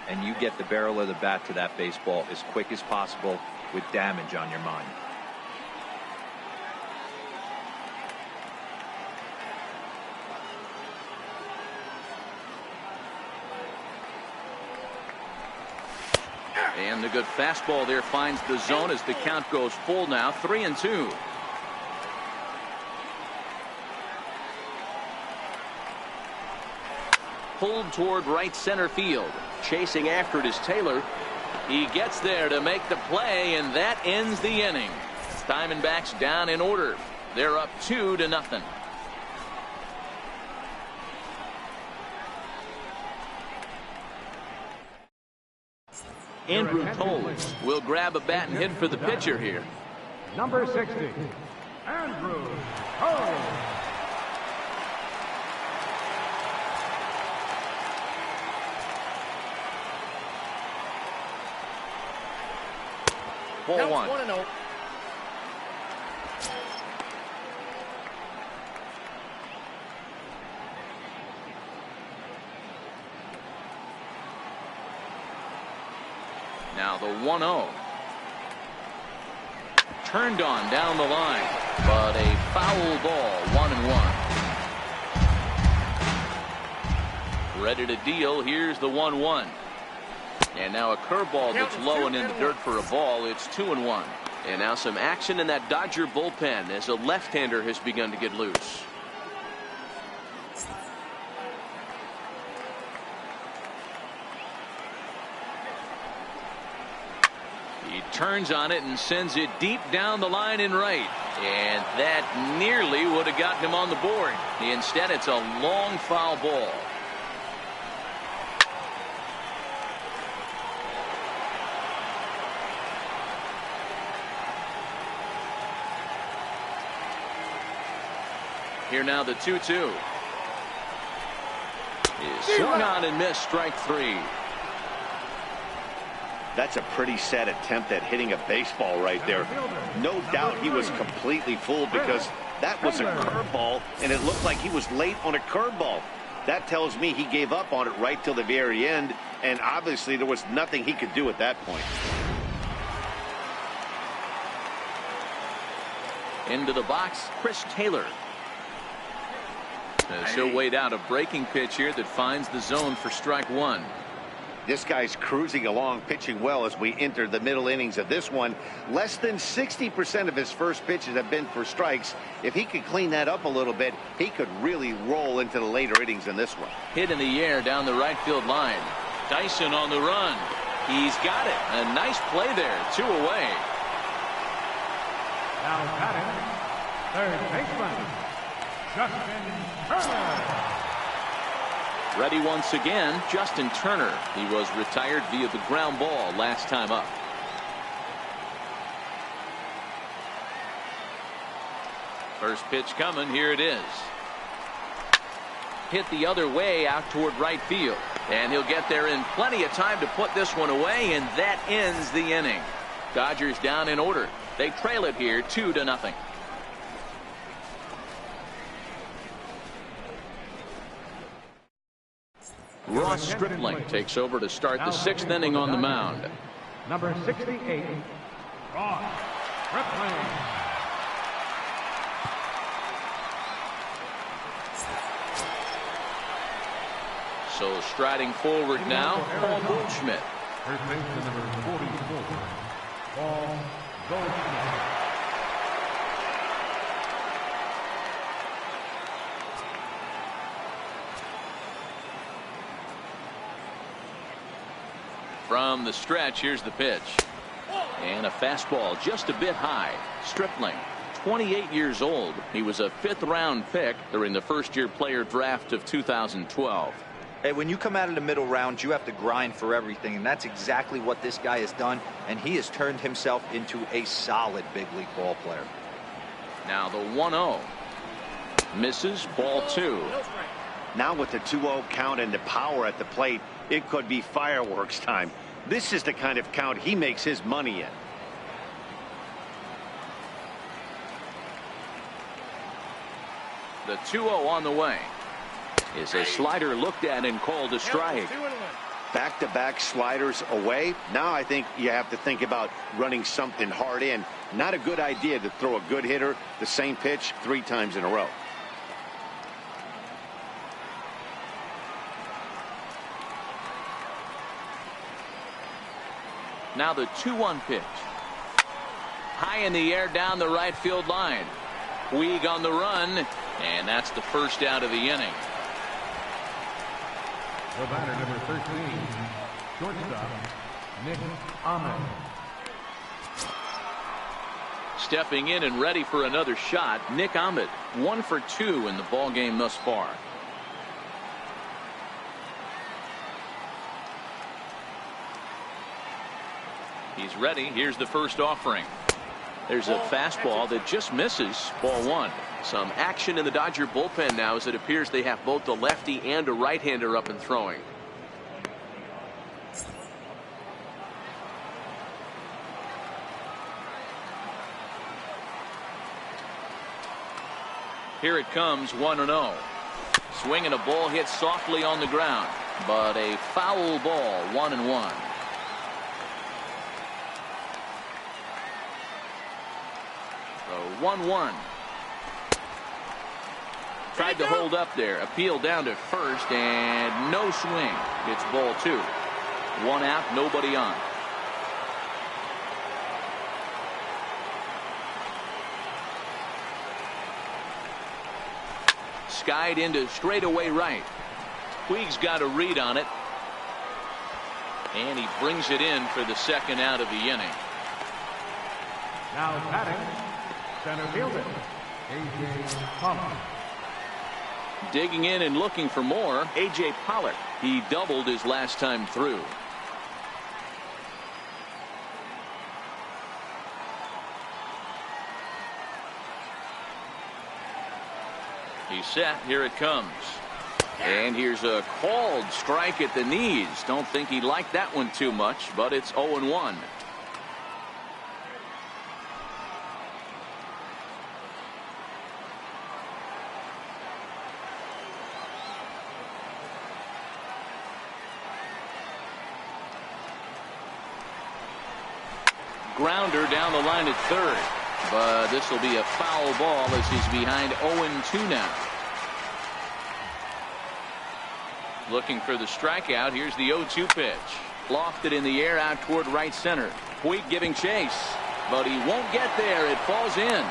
and you get the barrel of the bat to that baseball as quick as possible with damage on your mind. And the good fastball there finds the zone as the count goes full now, 3-2. Pulled toward right center field. Chasing after it is Taylor. He gets there to make the play, and that ends the inning. Diamondbacks down in order. They're up 2-0. Andrew Toles will grab a bat and hit for the pitcher here. Number 60, Andrew Toles. Ball one. 1-0. Now the 1-0. Turned on down the line, but a foul ball, 1-1. Ready to deal. Here's the 1-1. And now a curveball that's low and in the dirt for a ball. It's 2-1. And now some action in that Dodger bullpen as a left-hander has begun to get loose. He turns on it and sends it deep down the line in right. And that nearly would have gotten him on the board. Instead, it's a long foul ball. Here now the 2-2. Is swung on and missed, strike three. That's a pretty sad attempt at hitting a baseball right there. No doubt he was completely fooled because that was a curveball, and it looked like he was late on a curveball. That tells me he gave up on it right till the very end, and obviously there was nothing he could do at that point. Into the box, Chris Taylor. She'll wait out a breaking pitch here that finds the zone for strike one. This guy's cruising along, pitching well as we enter the middle innings of this one. Less than 60% of his first pitches have been for strikes. If he could clean that up a little bit, he could really roll into the later innings in this one. Hit in the air down the right field line. Dyson on the run. He's got it. A nice play there. 2 away. Now batting, third baseman, Justin Turner. Ready once again, Justin Turner. He was retired via the ground ball last time up. First pitch coming. Here it is. Hit the other way out toward right field. And he'll get there in plenty of time to put this one away, and that ends the inning. Dodgers down in order. They trail it here 2-0. Ross Stripling takes over to start the 6th inning on the mound. Number 68, Ross Stripling. So striding forward now, Paul Goldschmidt. First baseman number 44, Paul Goldschmidt. From the stretch, here's the pitch. And a fastball just a bit high. Stripling, 28 years old. He was a 5th-round pick during the first-year player draft of 2012. Hey, when you come out of the middle rounds, you have to grind for everything, and that's exactly what this guy has done, and he has turned himself into a solid big league ball player. Now the 1-0. Misses, ball 2. Now with the 2-0 count and the power at the plate, it could be fireworks time. This is the kind of count he makes his money in. The 2-0 on the way. Is a slider looked at and called a strike. Back-to-back sliders away. Now I think you have to think about running something hard in. Not a good idea to throw a good hitter the same pitch 3 times in a row. Now the 2-1 pitch. High in the air down the right field line. Puig on the run, and that's the first out of the inning. The batter, number 13, shortstop, Nick Ahmed. Stepping in and ready for another shot, Nick Ahmed, 1 for 2 in the ball game thus far. He's ready. Here's the first offering. There's a fastball that just misses. Ball 1. Some action in the Dodger bullpen now, as it appears they have both a lefty and a right-hander up and throwing. Here it comes, 1-0. Swinging a ball hit softly on the ground, but a foul ball, 1-1. So 1-1. Tried to hold up there. Appeal down to first, and no swing. It's ball 2. 1 out, nobody on. Skied into straightaway right. Puig's got a read on it, and he brings it in for the second out of the inning. Now batting, center fielder, A.J. Pollard. Digging in and looking for more, A.J. Pollard. He doubled his last time through. He's set. Here it comes. And here's a called strike at the knees. Don't think he liked that one too much, but it's 0-1. Grounder down the line at third. But this will be a foul ball as he's behind 0-2 now. Looking for the strikeout. Here's the 0-2 pitch. Lofted in the air out toward right center. Puig giving chase, but he won't get there. It falls in.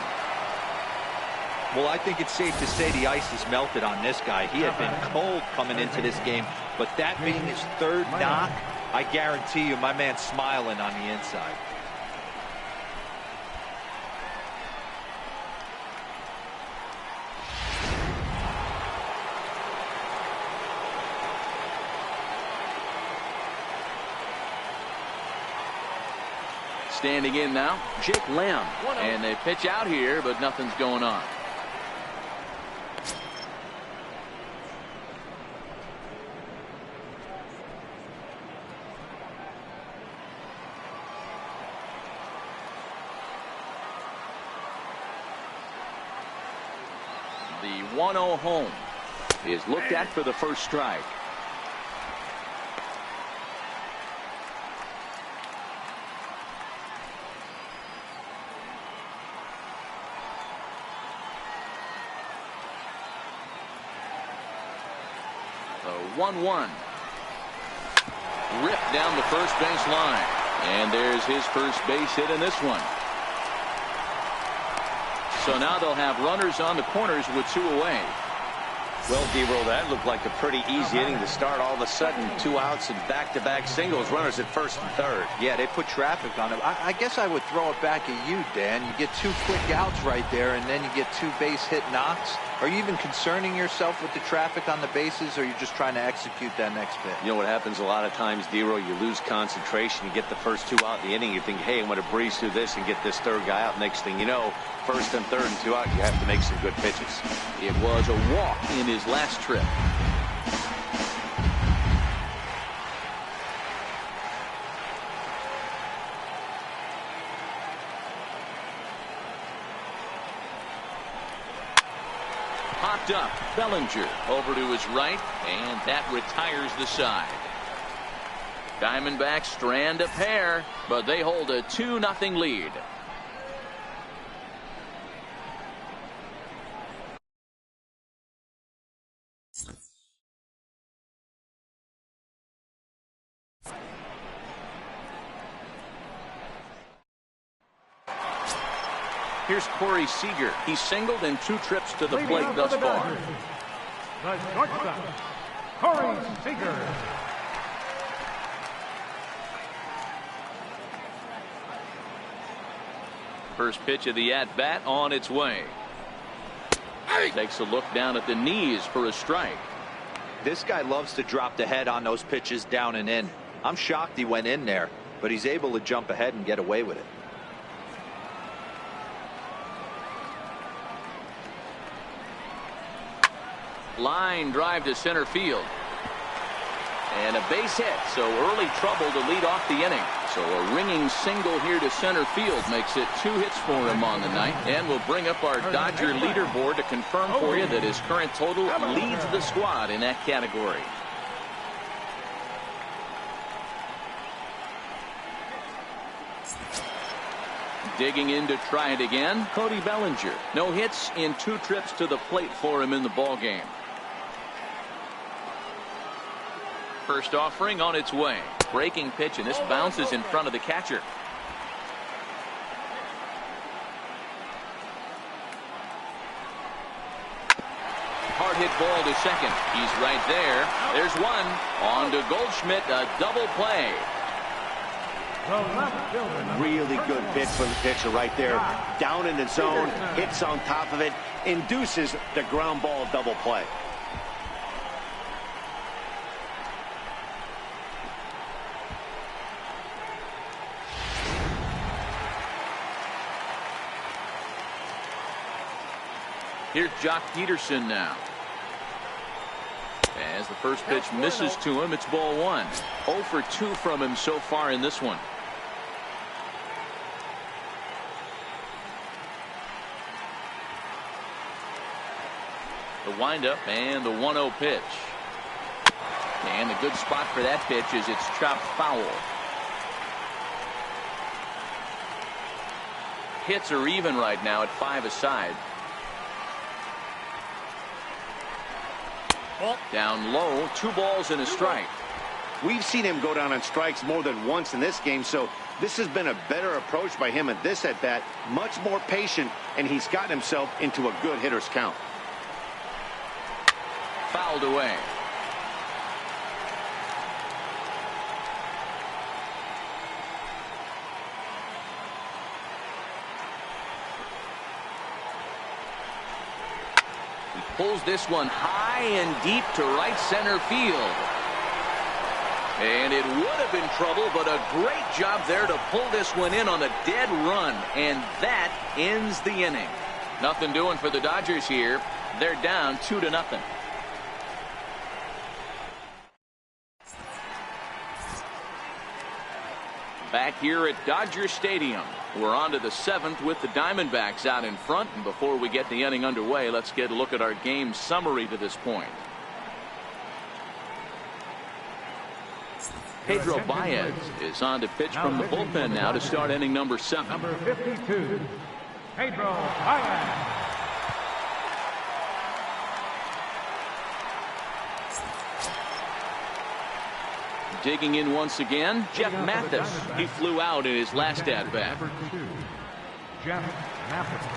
Well, I think it's safe to say the ice is melted on this guy. He had been cold coming into this game, but that being his third knock, I guarantee you my man's smiling on the inside. Standing in now, Jake Lamb. And they pitch out here, but nothing's going on. The 1-0 home is looked at for the first strike. The 1-1. Ripped down the first base line. And there's his first base hit in this one. So now they'll have runners on the corners with 2 away. Well, D-Roll, that looked like a pretty easy inning to start. All of a sudden, 2 outs and back-to-back singles, runners at first and third. Yeah, they put traffic on him. I guess I would throw it back at you, Dan. You get 2 quick outs right there, and then you get 2 base hit knocks. Are you even concerning yourself with the traffic on the bases, or are you just trying to execute that next pitch? You know what happens a lot of times, D-Roll, you lose concentration. You get the first 2 out in the inning. You think, hey, I'm going to breeze through this and get this third guy out. Next thing you know, first and third and 2 out, you have to make some good pitches. It was a walk in his last trip. Popped up. Bellinger over to his right, and that retires the side. Diamondbacks strand a pair, but they hold a 2-0 lead. Here's Corey Seager. He's singled in 2 trips to the plate thus far. The shortstop, Corey Seager. First pitch of the at-bat on its way. Takes a look down at the knees for a strike. This guy loves to drop the head on those pitches down and in. I'm shocked he went in there, but he's able to jump ahead and get away with it. Line drive to center field. And a base hit, so early trouble to lead off the inning. So a ringing single here to center field makes it 2 hits for him on the night. And we'll bring up our Dodger leaderboard to confirm for you that his current total leads the squad in that category. Digging in to try it again, Cody Bellinger. No hits in 2 trips to the plate for him in the ballgame. First offering on its way. Breaking pitch, and this bounces in front of the catcher. Hard hit ball to second. He's right there. There's one. On to Goldschmidt, a double play. Really good pitch from the pitcher right there. Down in the zone, hits on top of it, induces the ground ball double play. Here's Jock Peterson now. As the first pitch misses to him, it's ball 1. 0 for 2 from him so far in this one. The windup and the 1-0 pitch. And the good spot for that pitch is it's chopped foul. Hits are even right now at 5 aside. Down low, 2 balls and a strike. We've seen him go down on strikes more than once in this game, so this has been a better approach by him at this at-bat. Much more patient, and he's gotten himself into a good hitter's count. Fouled away. Pulls this one high and deep to right center field. And it would have been trouble, but a great job there to pull this one in on a dead run. And that ends the inning. Nothing doing for the Dodgers here. They're down 2-0. Back here at Dodger Stadium. We're on to the 7th with the Diamondbacks out in front. And before we get the inning underway, let's get a look at our game summary to this point. Pedro Baez is on to pitch from the bullpen now to start inning number 7. Number 52, Pedro Baez. Digging in once again, Jeff Mathis. He flew out in his last at-bat. Number 2, Jeff Mathis.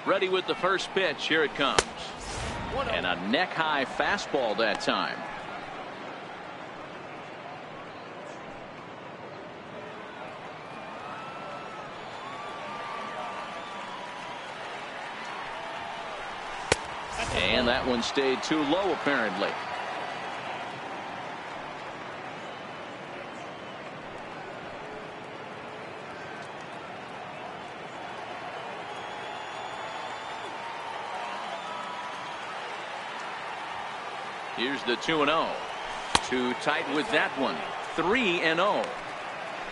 Ready with the first pitch. Here it comes. And a neck-high fastball that time. And that one stayed too low, apparently. Here's the 2-0. Too tight with that one. 3-0.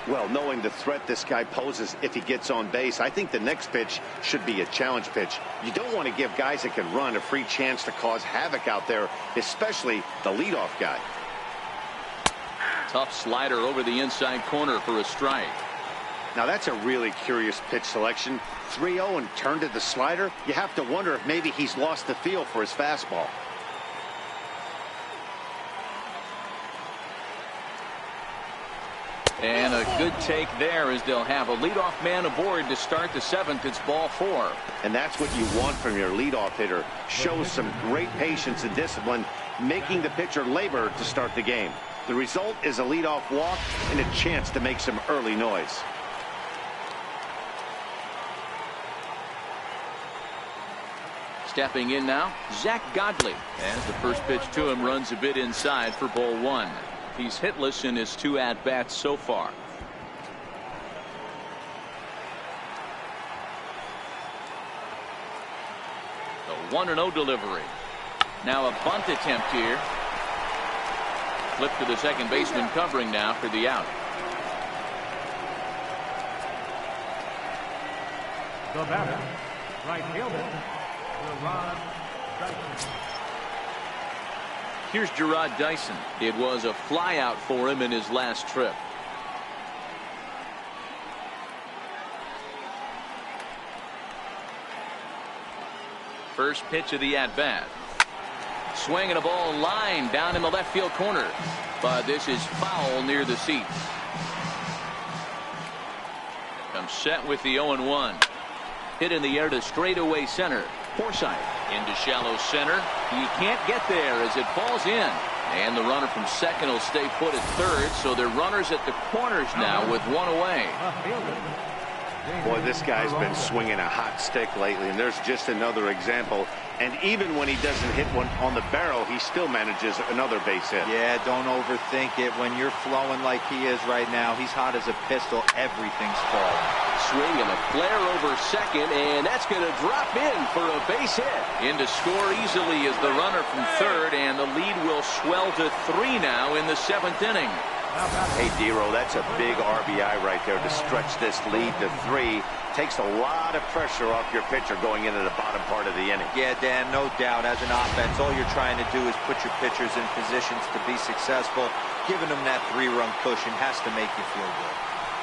Well, knowing the threat this guy poses if he gets on base, I think the next pitch should be a challenge pitch. You don't want to give guys that can run a free chance to cause havoc out there, especially the leadoff guy. Tough slider over the inside corner for a strike. Now that's a really curious pitch selection. 3-0 and turned to the slider. You have to wonder if maybe he's lost the feel for his fastball. And a good take there as they'll have a leadoff man aboard to start the 7th. It's ball 4. And that's what you want from your leadoff hitter. Shows some great patience and discipline, making the pitcher labor to start the game. The result is a leadoff walk and a chance to make some early noise. Stepping in now, Zach Godley. As the first pitch to him runs a bit inside for ball 1. He's hitless in his 2 at-bats so far. The 1-0 delivery. Now a bunt attempt here. Flip to the second baseman covering now for the out. The batter, right fielder, Gerard Dyson. Here's Gerard Dyson. It was a flyout for him in his last trip. First pitch of the at-bat. Swinging a ball line down in the left field corner. But this is foul near the seats. Comes set with the 0-1. Hit in the air to straightaway center. Forsythe into shallow center. He can't get there as it falls in. And the runner from second will stay put at third. So they're runners at the corners now with 1 away. Boy, this guy's been swinging a hot stick lately, and there's just another example. And even when he doesn't hit one on the barrel, he still manages another base hit. Yeah, don't overthink it. When you're flowing like he is right now, he's hot as a pistol. Everything's falling. Swing and a flare over second, and that's going to drop in for a base hit. In to score easily is the runner from third, and the lead will swell to 3 now in the 7th inning. Hey, Dero, that's a big RBI right there to stretch this lead to 3. Takes a lot of pressure off your pitcher going into the bottom part of the inning. Yeah, Dan, no doubt. As an offense, all you're trying to do is put your pitchers in positions to be successful. Giving them that 3-run cushion has to make you feel good.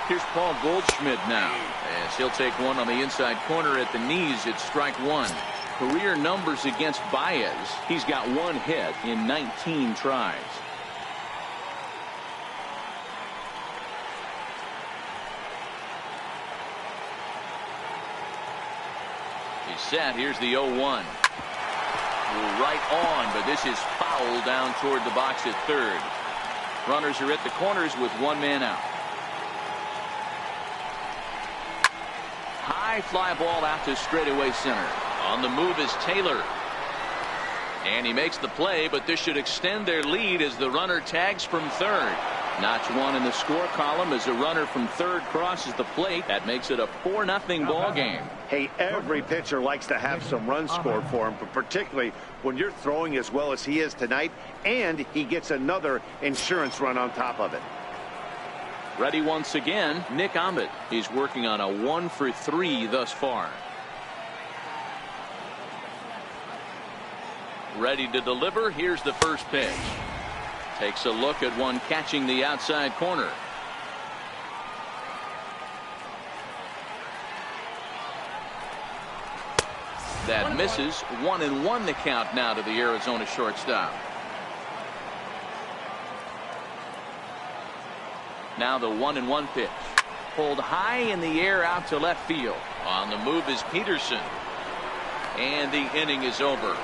Here's Paul Goldschmidt now, as he'll take one on the inside corner at the knees. It's strike 1. Career numbers against Baez. He's got 1 hit in 19 tries. He's set. Here's the 0-1. Right on, but this is foul down toward the box at third. Runners are at the corners with 1 man out. High fly ball out to straightaway center. On the move is Taylor. And he makes the play, but this should extend their lead as the runner tags from third. Notch 1 in the score column as a runner from third crosses the plate. That makes it a 4-0 ball game. Hey, every pitcher likes to have some runs scored for him, but particularly when you're throwing as well as he is tonight, and he gets another insurance run on top of it. Ready once again, Nick Ahmed. He's working on a 1-for-3 thus far. Ready to deliver. Here's the first pitch. Takes a look at one catching the outside corner. That misses. 1-1 the count now to the Arizona shortstop. Now the 1-1 pitch. Pulled high in the air out to left field. On the move is Peterson. And the inning is over.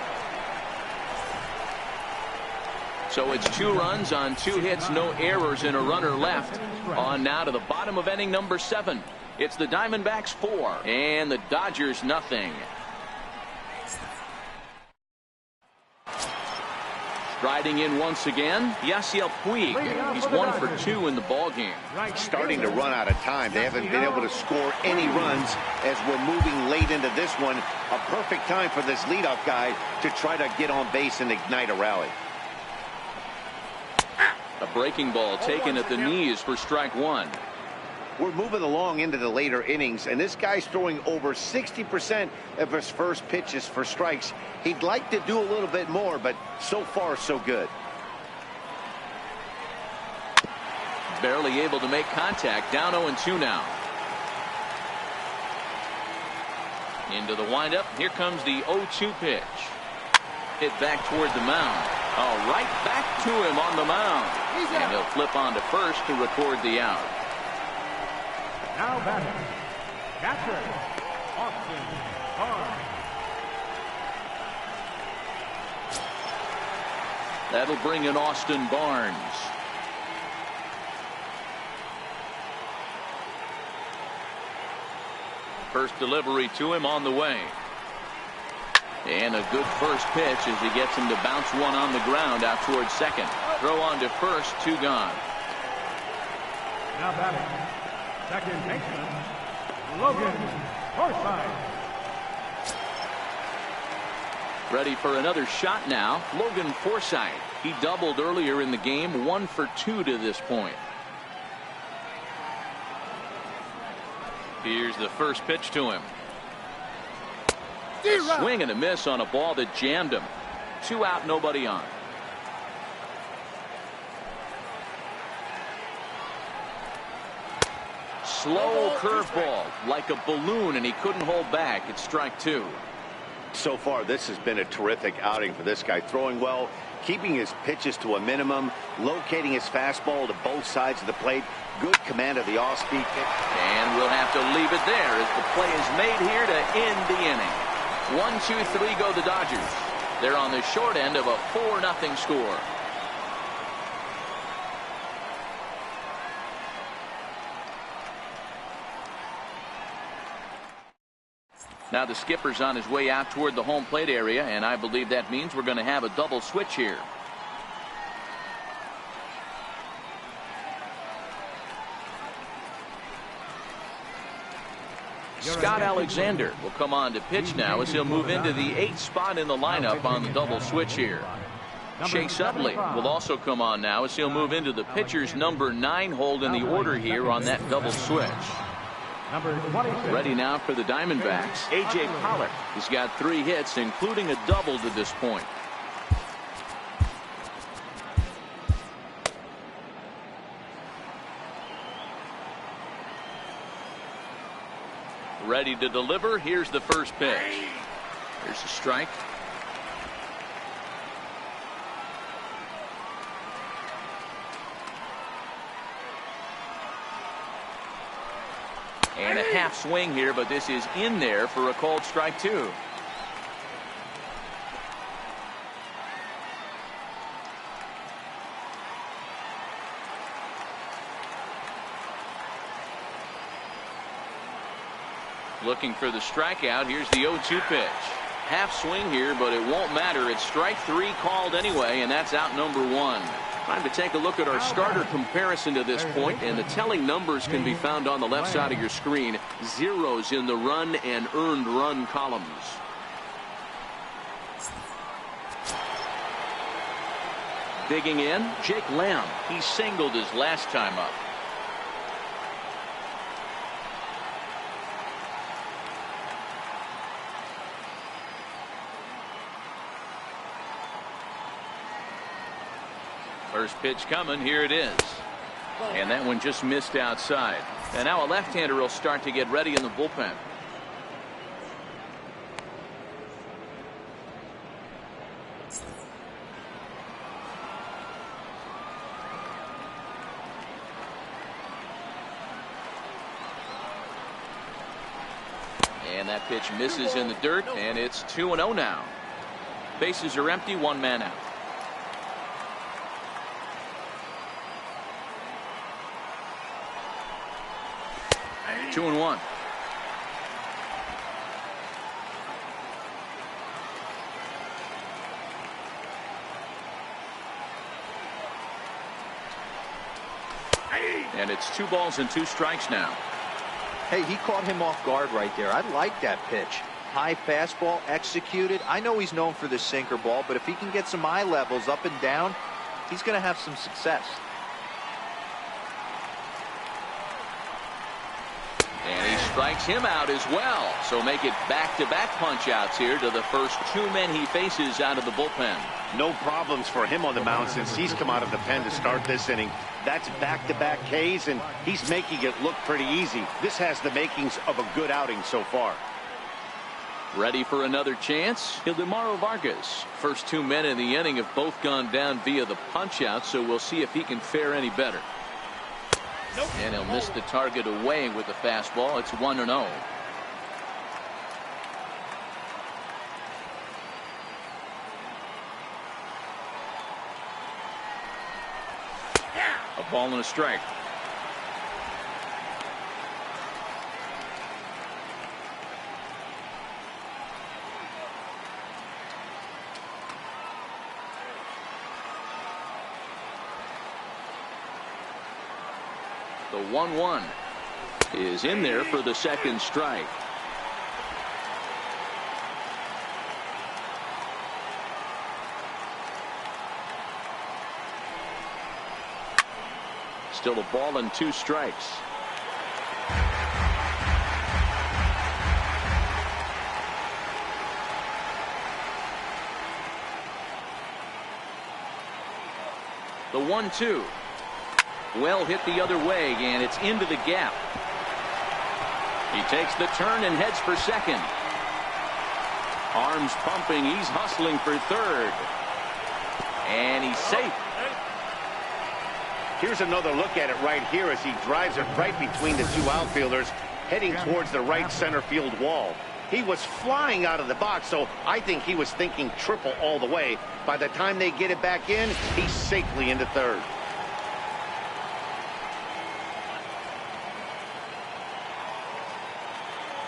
So it's 2 runs on 2 hits, no errors, and a runner left. On now to the bottom of inning number 7. It's the Diamondbacks 4 and the Dodgers nothing. Striding in once again, Yasiel Puig. He's 1 for 2 in the ballgame. Starting to run out of time. They haven't been able to score any runs as we're moving late into this one. A perfect time for this leadoff guy to try to get on base and ignite a rally. A breaking ball taken at the knees for strike 1. We're moving along into the later innings, and this guy's throwing over 60% of his first pitches for strikes. He'd like to do a little bit more, but so far so good. Barely able to make contact. Down 0-2 now. Into the windup. Here comes the 0-2 pitch. Hit back toward the mound. Oh, right back to him on the mound. And he'll flip on to first to record the out. Now batting, catcher, Austin Barnes. That'll bring in Austin Barnes. First delivery to him on the way. And a good first pitch as he gets him to bounce one on the ground out towards second. Throw on to first, 2 gone. Now batting, second baseman, Logan Forsythe. Ready for another shot now, Logan Forsythe. He doubled earlier in the game, 1 for 2 to this point. Here's the first pitch to him. Swing and a miss on a ball that jammed him. 2 out, nobody on. Slow curveball, like a balloon, and he couldn't hold back. It's strike 2. So far, this has been a terrific outing for this guy. Throwing well, keeping his pitches to a minimum, locating his fastball to both sides of the plate. Good command of the off-speed kick. And we'll have to leave it there as the play is made here to end the inning. 1, 2, 3 go the Dodgers. They're on the short end of a 4-0 score. Now the skipper's on his way out toward the home plate area, and I believe that means we're going to have a double switch here. Scott Alexander will come on to pitch now as he'll move into the 8th spot in the lineup on the double switch here. Chase Utley will also come on now as he'll move into the pitcher's number 9 hold in the order here on that double switch. Ready now for the Diamondbacks, A.J. Pollock. He's got 3 hits, including a double to this point. Ready to deliver. Here's the first pitch. Here's a strike. And a half swing here, but this is in there for a called strike 2. Looking for the strikeout. Here's the 0-2 pitch. Half swing here, but it won't matter. It's strike 3 called anyway, and that's out number 1. Time to take a look at our starter comparison to this point, and the telling numbers can be found on the left side of your screen. Zeros in the run and earned run columns. Digging in, Jake Lamb. He singled his last time up. First pitch coming. Here it is. And that one just missed outside. And now a left-hander will start to get ready in the bullpen. And that pitch misses in the dirt, and it's 2-0 now. Bases are empty, 1 man out. 2-1. And it's 2 balls and 2 strikes now. Hey, he caught him off guard right there. I like that pitch. High fastball executed. I know he's known for the sinker ball, but if he can get some eye levels up and down, he's going to have some success. And he strikes him out as well. So make it back-to-back punch-outs here to the first 2 men he faces out of the bullpen. No problems for him on the mound since he's come out of the pen to start this inning. That's back-to-back Ks, and he's making it look pretty easy. This has the makings of a good outing so far. Ready for another chance? Ildemaro Vargas. First 2 men in the inning have both gone down via the punch-out, so we'll see if he can fare any better. And he'll miss the target away with the fastball. It's 1-0. A ball and a strike. The 1-1 is in there for the second strike. Still a ball and 2 strikes. The 1-2. Well hit the other way, and it's into the gap. He takes the turn and heads for second. Arms pumping. He's hustling for third. And he's safe. Here's another look at it right here as he drives it right between the 2 outfielders, heading towards the right center field wall. He was flying out of the box, so I think he was thinking triple all the way. By the time they get it back in, he's safely into third.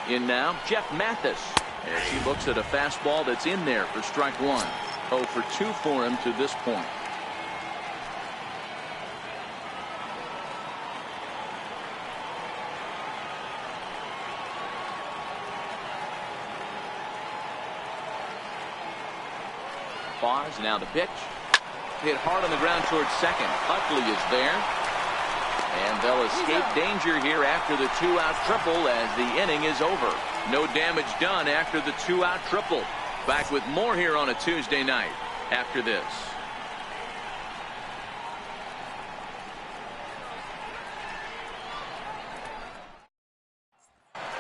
In now, Jeff Mathis, as he looks at a fastball that's in there for strike 1. 0 for 2 for him to this point. Pause, now the pitch. Hit hard on the ground towards second. Utley is there. And they'll escape danger here after the 2-out triple as the inning is over. No damage done after the 2-out triple. Back with more here on a Tuesday night after this.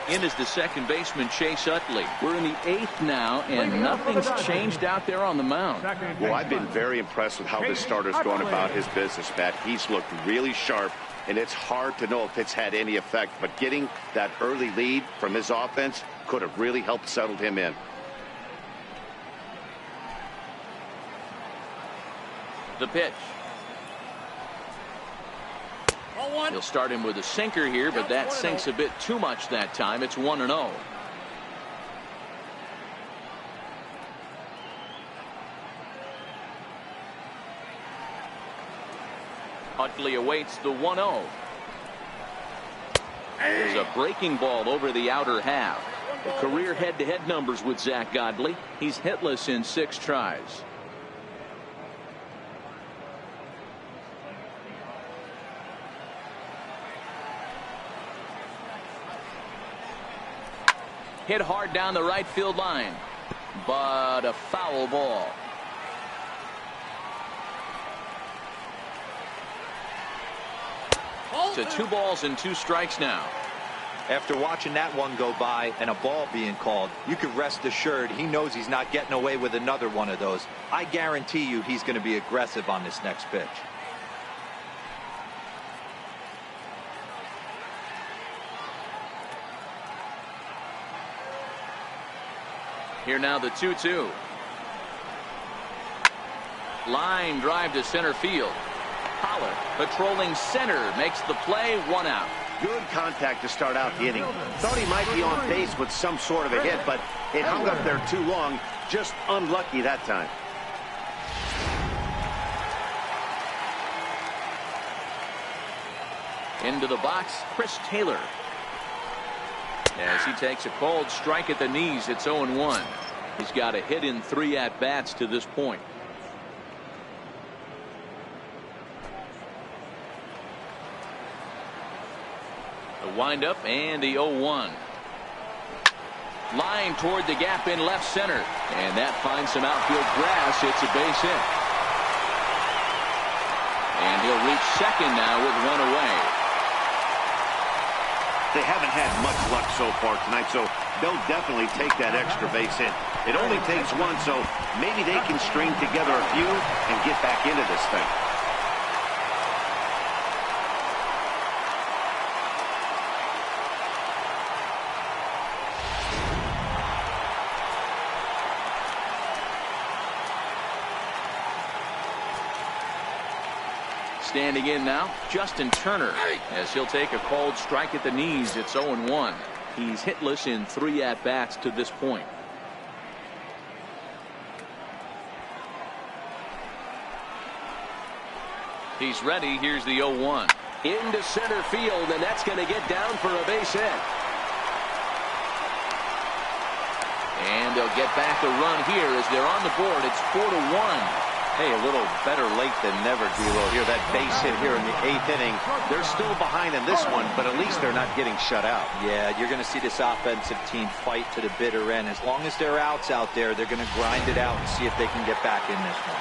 In is the second baseman, Chase Utley. We're in the 8th now, and nothing's changed out there on the mound. Well, I've been very impressed with how this starter's going about his business, Matt. He's looked really sharp, and it's hard to know if it's had any effect. But getting that early lead from his offense could have really helped settle him in. The pitch. He'll start him with a sinker here, but that sinks a bit too much that time. It's 1-0. Utley awaits the 1-0. There's a breaking ball over the outer half. The career head-to-head numbers with Zach Godley. He's hitless in 6 tries. Hit hard down the right field line, but a foul ball. To 2 balls and 2 strikes now. After watching that one go by and a ball being called, you can rest assured he knows he's not getting away with another one of those. I guarantee you he's going to be aggressive on this next pitch. Here now the 2-2. Line drive to center field. Pollard patrolling center makes the play. 1 out. Good contact to start out the inning. Thought he might be on base with some sort of a hit, but it hung up there too long. Just unlucky that time. Into the box, Chris Taylor. As he takes a cold strike at the knees, it's 0-1. He's got a hit in 3 at-bats to this point. The windup and the 0-1. Line toward the gap in left center. And that finds some outfield grass. It's a base hit. And he'll reach second now with 1 away. They haven't had much luck so far tonight, so they'll definitely take that extra base hit. It only takes 1, so maybe they can string together a few and get back into this thing. Standing in now, Justin Turner, as he'll take a called strike at the knees. It's 0-1. He's hitless in 3 at-bats to this point. He's ready. Here's the 0-1. Into center field, and that's going to get down for a base hit. And they'll get back a run here as they're on the board. It's 4-1. Hey, a little better late than never, D'Lo. Here, that base hit here in the 8th inning. They're still behind in this one, but at least they're not getting shut out. Yeah, you're going to see this offensive team fight to the bitter end. As long as there are outs out there, they're going to grind it out and see if they can get back in this one.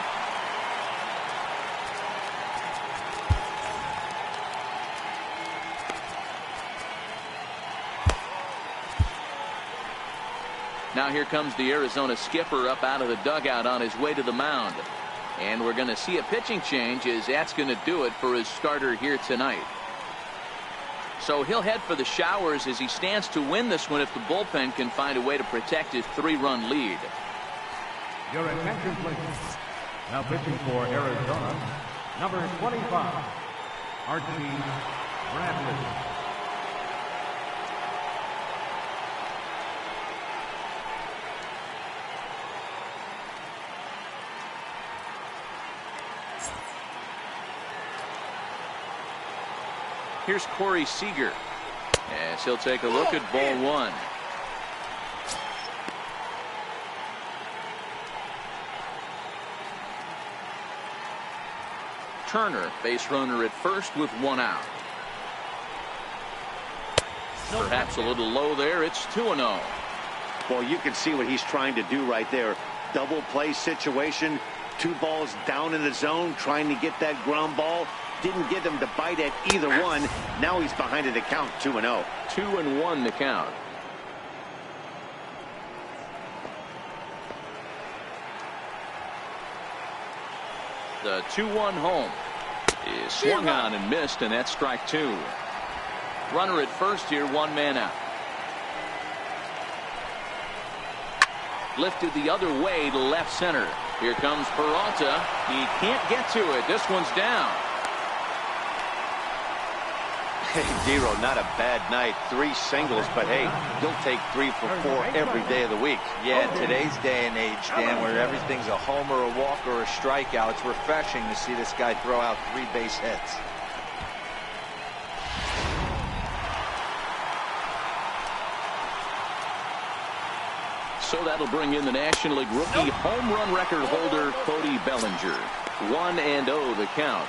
Now here comes the Arizona skipper up out of the dugout on his way to the mound. And we're going to see a pitching change, as that's going to do it for his starter here tonight. So he'll head for the showers as he stands to win this one if the bullpen can find a way to protect his 3-run lead. Your attention, please. Now pitching for Arizona, number 25, Archie Bradley. Here's Corey Seager, as he'll take a look at ball 1. Turner, base runner at first with 1 out. Perhaps a little low there. It's 2-0. Well, you can see what he's trying to do right there. Double play situation. 2 balls down in the zone, trying to get that ground ball. Didn't get him to bite at either one. Now he's behind in the count, 2-0. 2-1 the count. The 2-1 home is swung on and missed, and that's strike 2. Runner at first here, 1 man out. Lifted the other way to left center. Here comes Peralta. He can't get to it. This one's down. Hey, D'Lo, not a bad night. 3 singles, but hey, he'll take 3 for 4 every day of the week. Yeah, in today's day and age, Dan, where everything's a homer, a walk, or a strikeout, it's refreshing to see this guy throw out 3 base hits. So that'll bring in the National League rookie home run record holder, Cody Bellinger. 1-0 the count.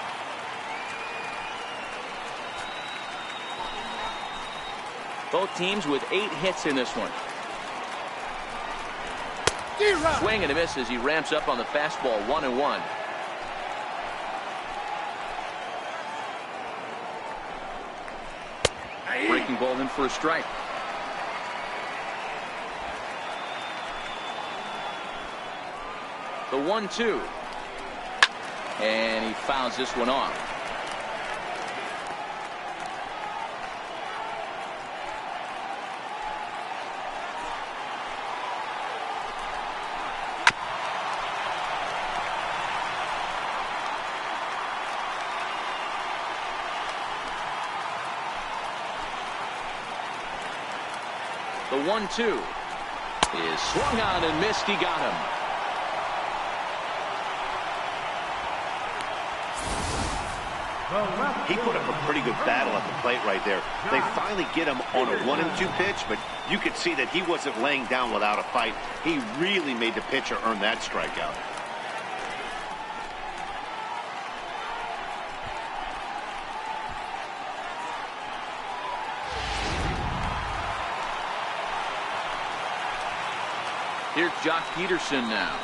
Both teams with 8 hits in this one. Swing and a miss as he ramps up on the fastball. 1-1. Breaking ball in for a strike. The 1-2. And he fouls this one off. The 1-2 is swung on and missed. He got him. He put up a pretty good battle at the plate right there. They finally get him on a 1-2 pitch, but you could see that he wasn't laying down without a fight. He really made the pitcher earn that strikeout. Here's Jock Peterson now.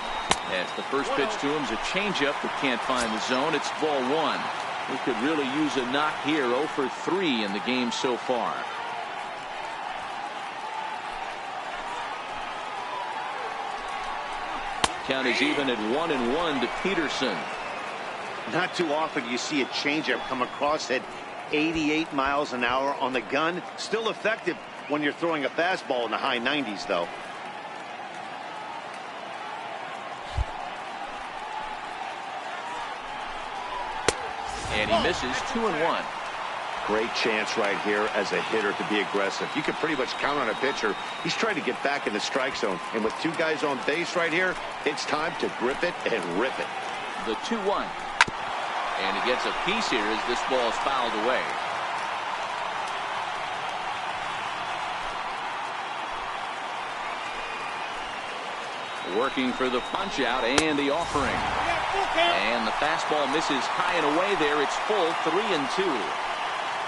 As the first pitch to him is a changeup that can't find the zone. It's ball 1. We could really use a knock here. 0 for 3 in the game so far. Count is even at 1-1 to Peterson. Not too often you see a changeup come across at 88 miles an hour on the gun. Still effective when you're throwing a fastball in the high 90s, though. And he misses 2-1. Great chance right here as a hitter to be aggressive. You can pretty much count on a pitcher. He's trying to get back in the strike zone. And with two guys on base right here, it's time to grip it and rip it. The 2-1. And he gets a piece here as this ball is fouled away. Working for the punch out and the offering. And the fastball misses high and away there. It's full 3-2.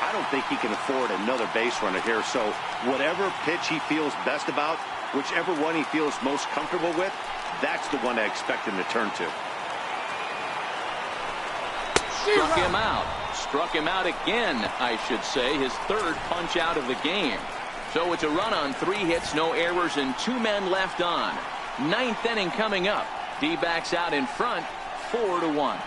I don't think he can afford another base runner here. So whatever pitch he feels best about, whichever one he feels most comfortable with, that's the one I expect him to turn to. Struck him out. Struck him out again, I should say. His third punch out of the game. So it's a run on 3 hits, no errors, and 2 men left on. 9th inning coming up. D-backs out in front, 4-1.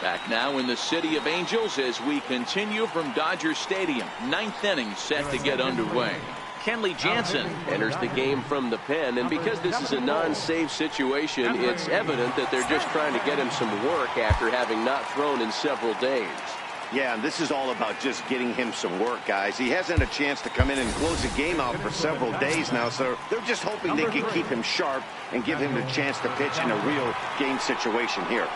Back now in the City of Angels as we continue from Dodger Stadium. 9th inning set to get underway. Kenley Jansen enters the game from the pen, and because this is a non-save situation, it's evident that they're just trying to get him some work after having not thrown in several days. Yeah, and this is all about just getting him some work, guys. He hasn't had a chance to come in and close the game out for several days now, so they're just hoping they can keep him sharp and give him the chance to pitch in a real game situation here.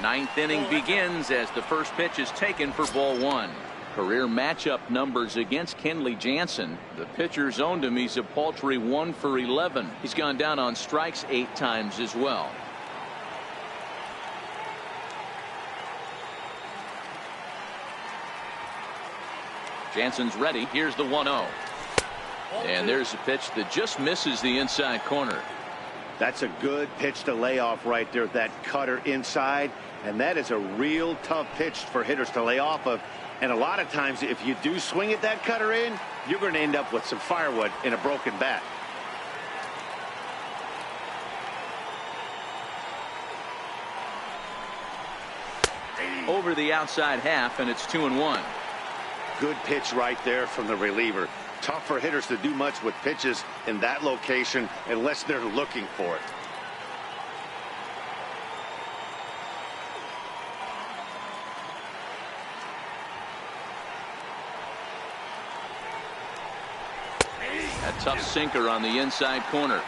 Ninth inning begins as the first pitch is taken for ball 1. Career matchup numbers against Kenley Jansen. The pitcher's owned him. He's a paltry 1 for 11. He's gone down on strikes 8 times as well. Jansen's ready. Here's the 1-0. And there's a pitch that just misses the inside corner. That's a good pitch to lay off right there, that cutter inside. And that is a real tough pitch for hitters to lay off of. And a lot of times, if you do swing at that cutter in, you're going to end up with some firewood in a broken bat. Over the outside half, and it's 2-1. Good pitch right there from the reliever. Tough for hitters to do much with pitches in that location unless they're looking for it. A tough sinker on the inside corner.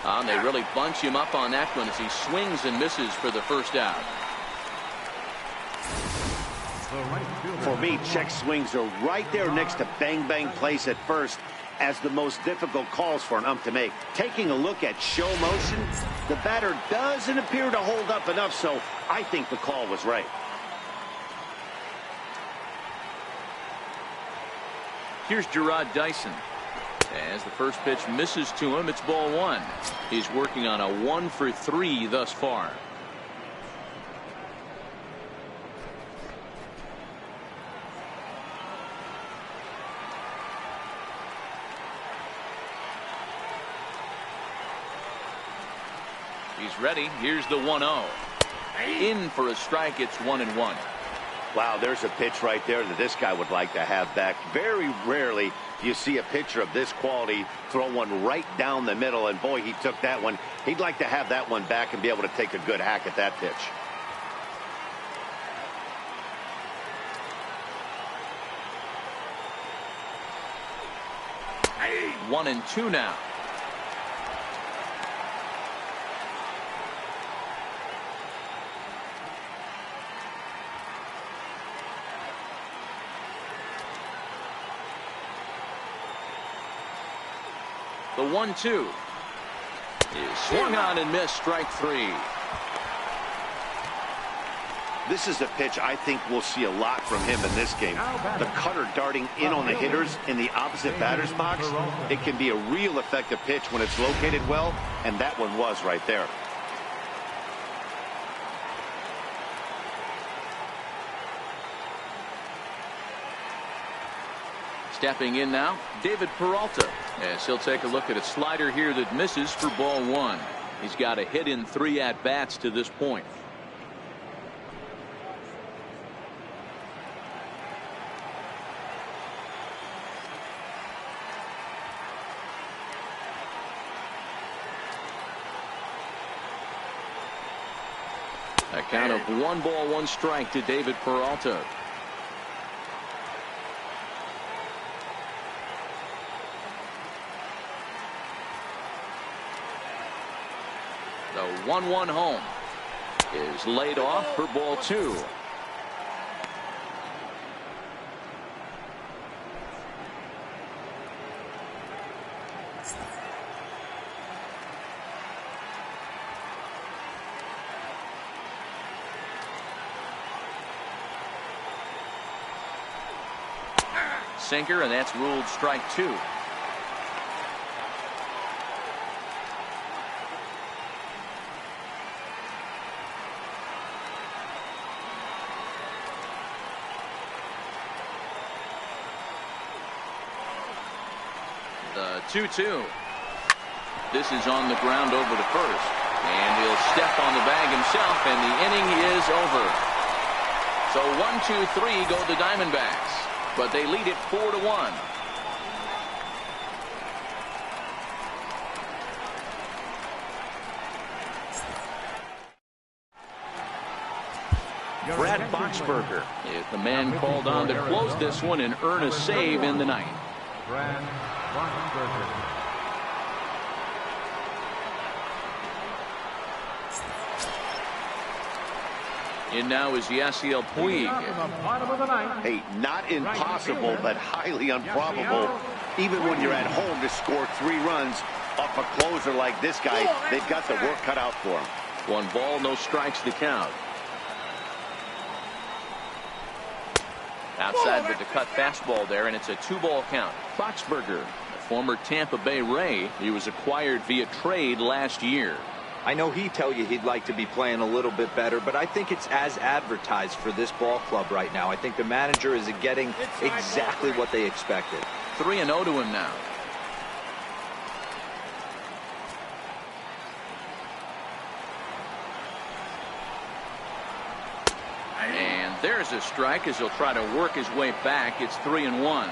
And they really bunch him up on that one as he swings and misses for the first out. For me, check swings are right there next to bang bang plays at first as the most difficult calls for an ump to make. Taking a look at show motion, the batter doesn't appear to hold up enough, so I think the call was right. Here's Gerard Dyson. As the first pitch misses to him, it's ball 1. He's working on a 1 for 3 thus far. He's ready. Here's the 1-0. In for a strike. It's 1-1. Wow, there's a pitch right there that this guy would like to have back. Very rarely do you see a pitcher of this quality throw one right down the middle, and boy, he took that one. He'd like to have that one back and be able to take a good hack at that pitch. Hey. 1-2 now. The 1-2 is swung on and missed, strike 3. This is a pitch I think we'll see a lot from him in this game. The cutter darting in on the hitters in the opposite batter's box. It can be a real effective pitch when it's located well, and that one was right there. Stepping in now, David Peralta, as he'll take a look at a slider here that misses for ball one. He's got a hit in 3 at-bats to this point. A count of 1 ball, 1 strike to David Peralta. The 1-1 home is laid off for ball 2. Sinker, and that's ruled strike 2. The 2-2. This is on the ground over to first, and he'll step on the bag himself, and the inning is over. So 1-2-3 go the Diamondbacks, but they lead it 4-1. Brad Boxberger is the man called on to close this one and earn a save in the ninth. Brad Boxberger. In now is Yasiel Puig. Hey, not impossible, but highly improbable. Even when you're at home to score 3 runs off a closer like this guy, they've got the work cut out for him. 1 ball, no strikes the count. Outside with the cut fastball there, and it's a 2-ball count. Boxberger, a former Tampa Bay Ray. He was acquired via trade last year. I know he'd tell you he'd like to be playing a little bit better, but I think it's as advertised for this ball club right now. I think the manager is getting exactly what they expected. 3-0 to him now. And there's a strike as he'll try to work his way back. It's 3-1.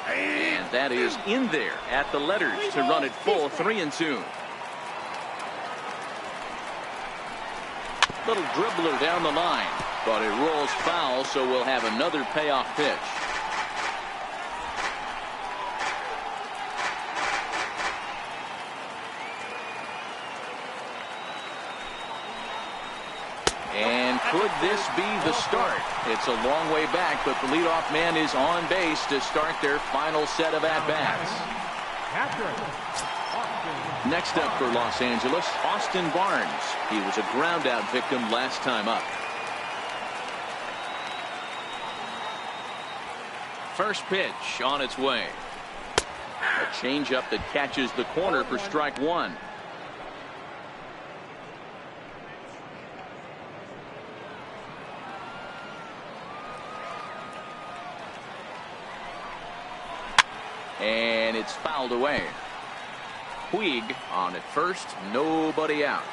And that is in there at the letters to run it full. 3-2. Little dribbler down the line, but it rolls foul, so we'll have another payoff pitch. And could this be the start? It's a long way back, but the leadoff man is on base to start their final set of at-bats. Next up for Los Angeles, Austin Barnes. He was a ground-out victim last time up. First pitch on its way. A changeup that catches the corner for strike 1. And it's fouled away. Puig on at first, nobody out.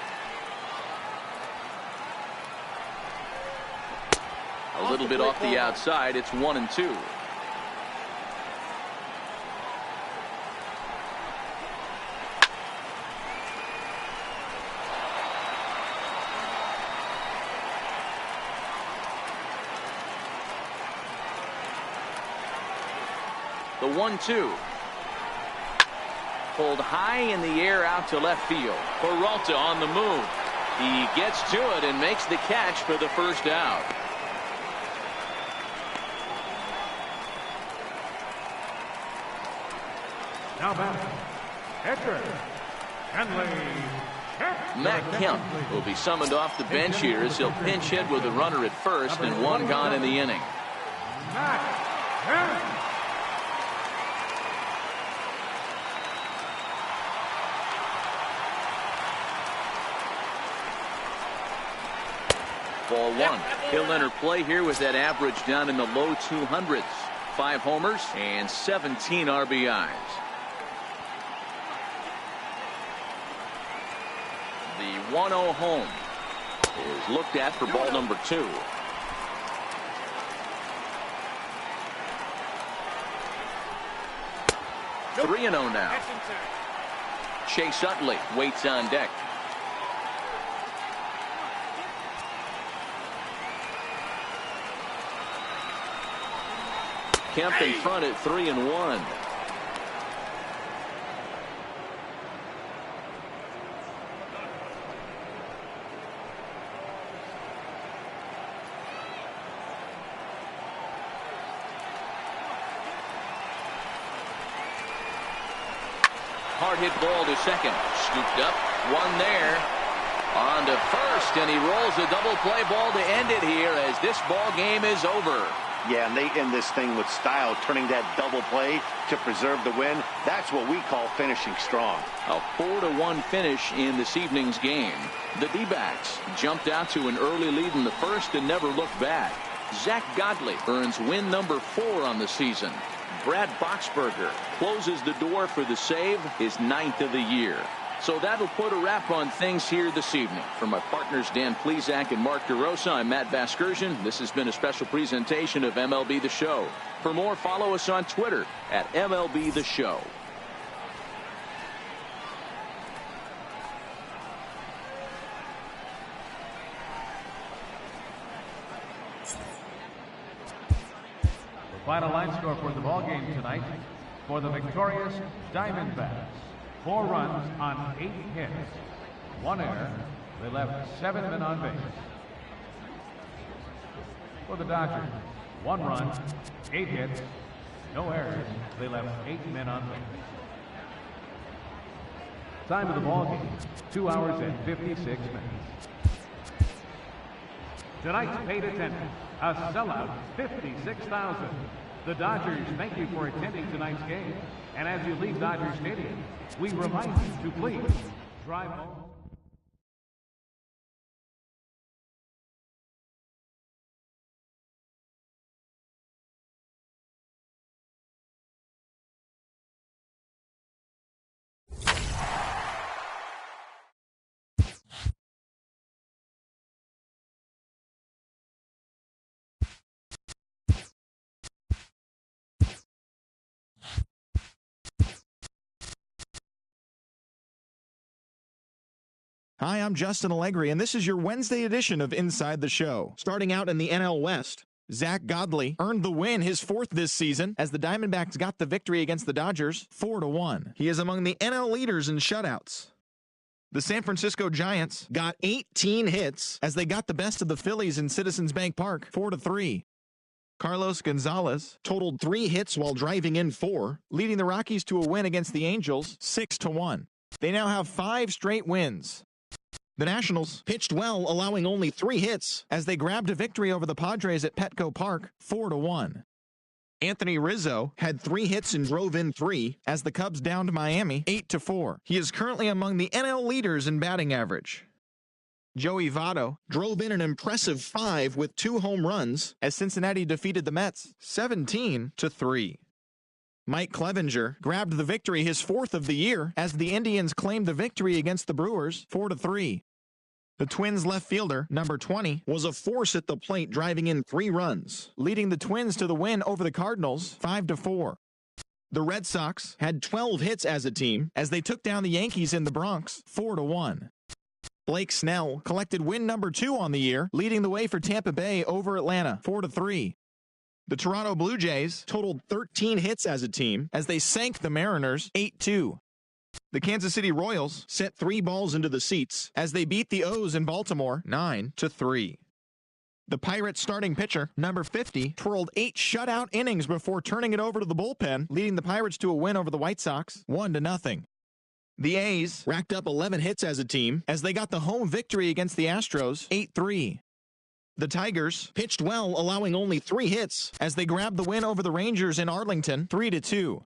A little bit off the outside. It's 1-2. The 1-2. Pulled high in the air out to left field. Peralta on the move. He gets to it and makes the catch for the first out. Now back, Edgar Henley. Matt Kemp will be summoned off the bench here as he'll pinch hit with a runner at first and one gone in the inning. Ball one. He'll enter play here with that average down in the low 200s. 5 homers and 17 RBIs. The 1-0 home is looked at for ball number 2. Nope. 3-0 now. Chase Utley waits on deck. Kemp in front at 3-1. Hard hit ball to second. Scooped up. One there. On to first, and he rolls a double play ball to end it here as this ball game is over. Yeah, and they end this thing with style, turning that double play to preserve the win. That's what we call finishing strong. A 4-1 finish in this evening's game. The D-backs jumped out to an early lead in the first and never looked back. Zach Godley earns win number 4 on the season. Brad Boxberger closes the door for the save, his 9th of the year. So that'll put a wrap on things here this evening. For my partners Dan Plesac and Mark DeRosa, I'm Matt Vasgersian. This has been a special presentation of MLB The Show. For more, follow us on Twitter at MLB The Show. The final line score for the ball game tonight for the victorious Diamondbacks. 4 runs on 8 hits, 1 error. They left 7 men on base. For the Dodgers, 1 run, 8 hits, no errors. They left 8 men on base. Time of the ball game, 2 hours and 56 minutes. Tonight's paid attendance, a sellout, 56,000. The Dodgers thank you for attending tonight's game. And as you leave Dodger Stadium, we remind you to please drive home. Hi, I'm Justin Allegri, and this is your Wednesday edition of Inside the Show. Starting out in the NL West, Zach Godley earned the win, his 4th this season, as the Diamondbacks got the victory against the Dodgers 4-1. He is among the NL leaders in shutouts. The San Francisco Giants got 18 hits as they got the best of the Phillies in Citizens Bank Park 4-3. Carlos Gonzalez totaled 3 hits while driving in 4, leading the Rockies to a win against the Angels 6-1. They now have 5 straight wins. The Nationals pitched well, allowing only 3 hits as they grabbed a victory over the Padres at Petco Park 4-1. Anthony Rizzo had 3 hits and drove in 3 as the Cubs downed Miami 8-4. He is currently among the NL leaders in batting average. Joey Votto drove in an impressive 5 with 2 home runs as Cincinnati defeated the Mets 17-3. Mike Clevinger grabbed the victory, his 4th of the year, as the Indians claimed the victory against the Brewers 4-3. The Twins left fielder, number 20, was a force at the plate, driving in 3 runs, leading the Twins to the win over the Cardinals 5-4. The Red Sox had 12 hits as a team as they took down the Yankees in the Bronx 4-1. Blake Snell collected win number 2 on the year, leading the way for Tampa Bay over Atlanta 4-3. The Toronto Blue Jays totaled 13 hits as a team as they sank the Mariners 8-2. The Kansas City Royals sent 3 balls into the seats as they beat the O's in Baltimore 9-3. The Pirates starting pitcher, number 50, twirled 8 shutout innings before turning it over to the bullpen, leading the Pirates to a win over the White Sox 1-0. The A's racked up 11 hits as a team as they got the home victory against the Astros 8-3. The Tigers pitched well, allowing only 3 hits as they grabbed the win over the Rangers in Arlington 3-2.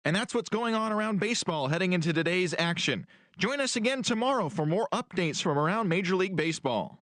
And that's what's going on around baseball heading into today's action. Join us again tomorrow for more updates from around Major League Baseball.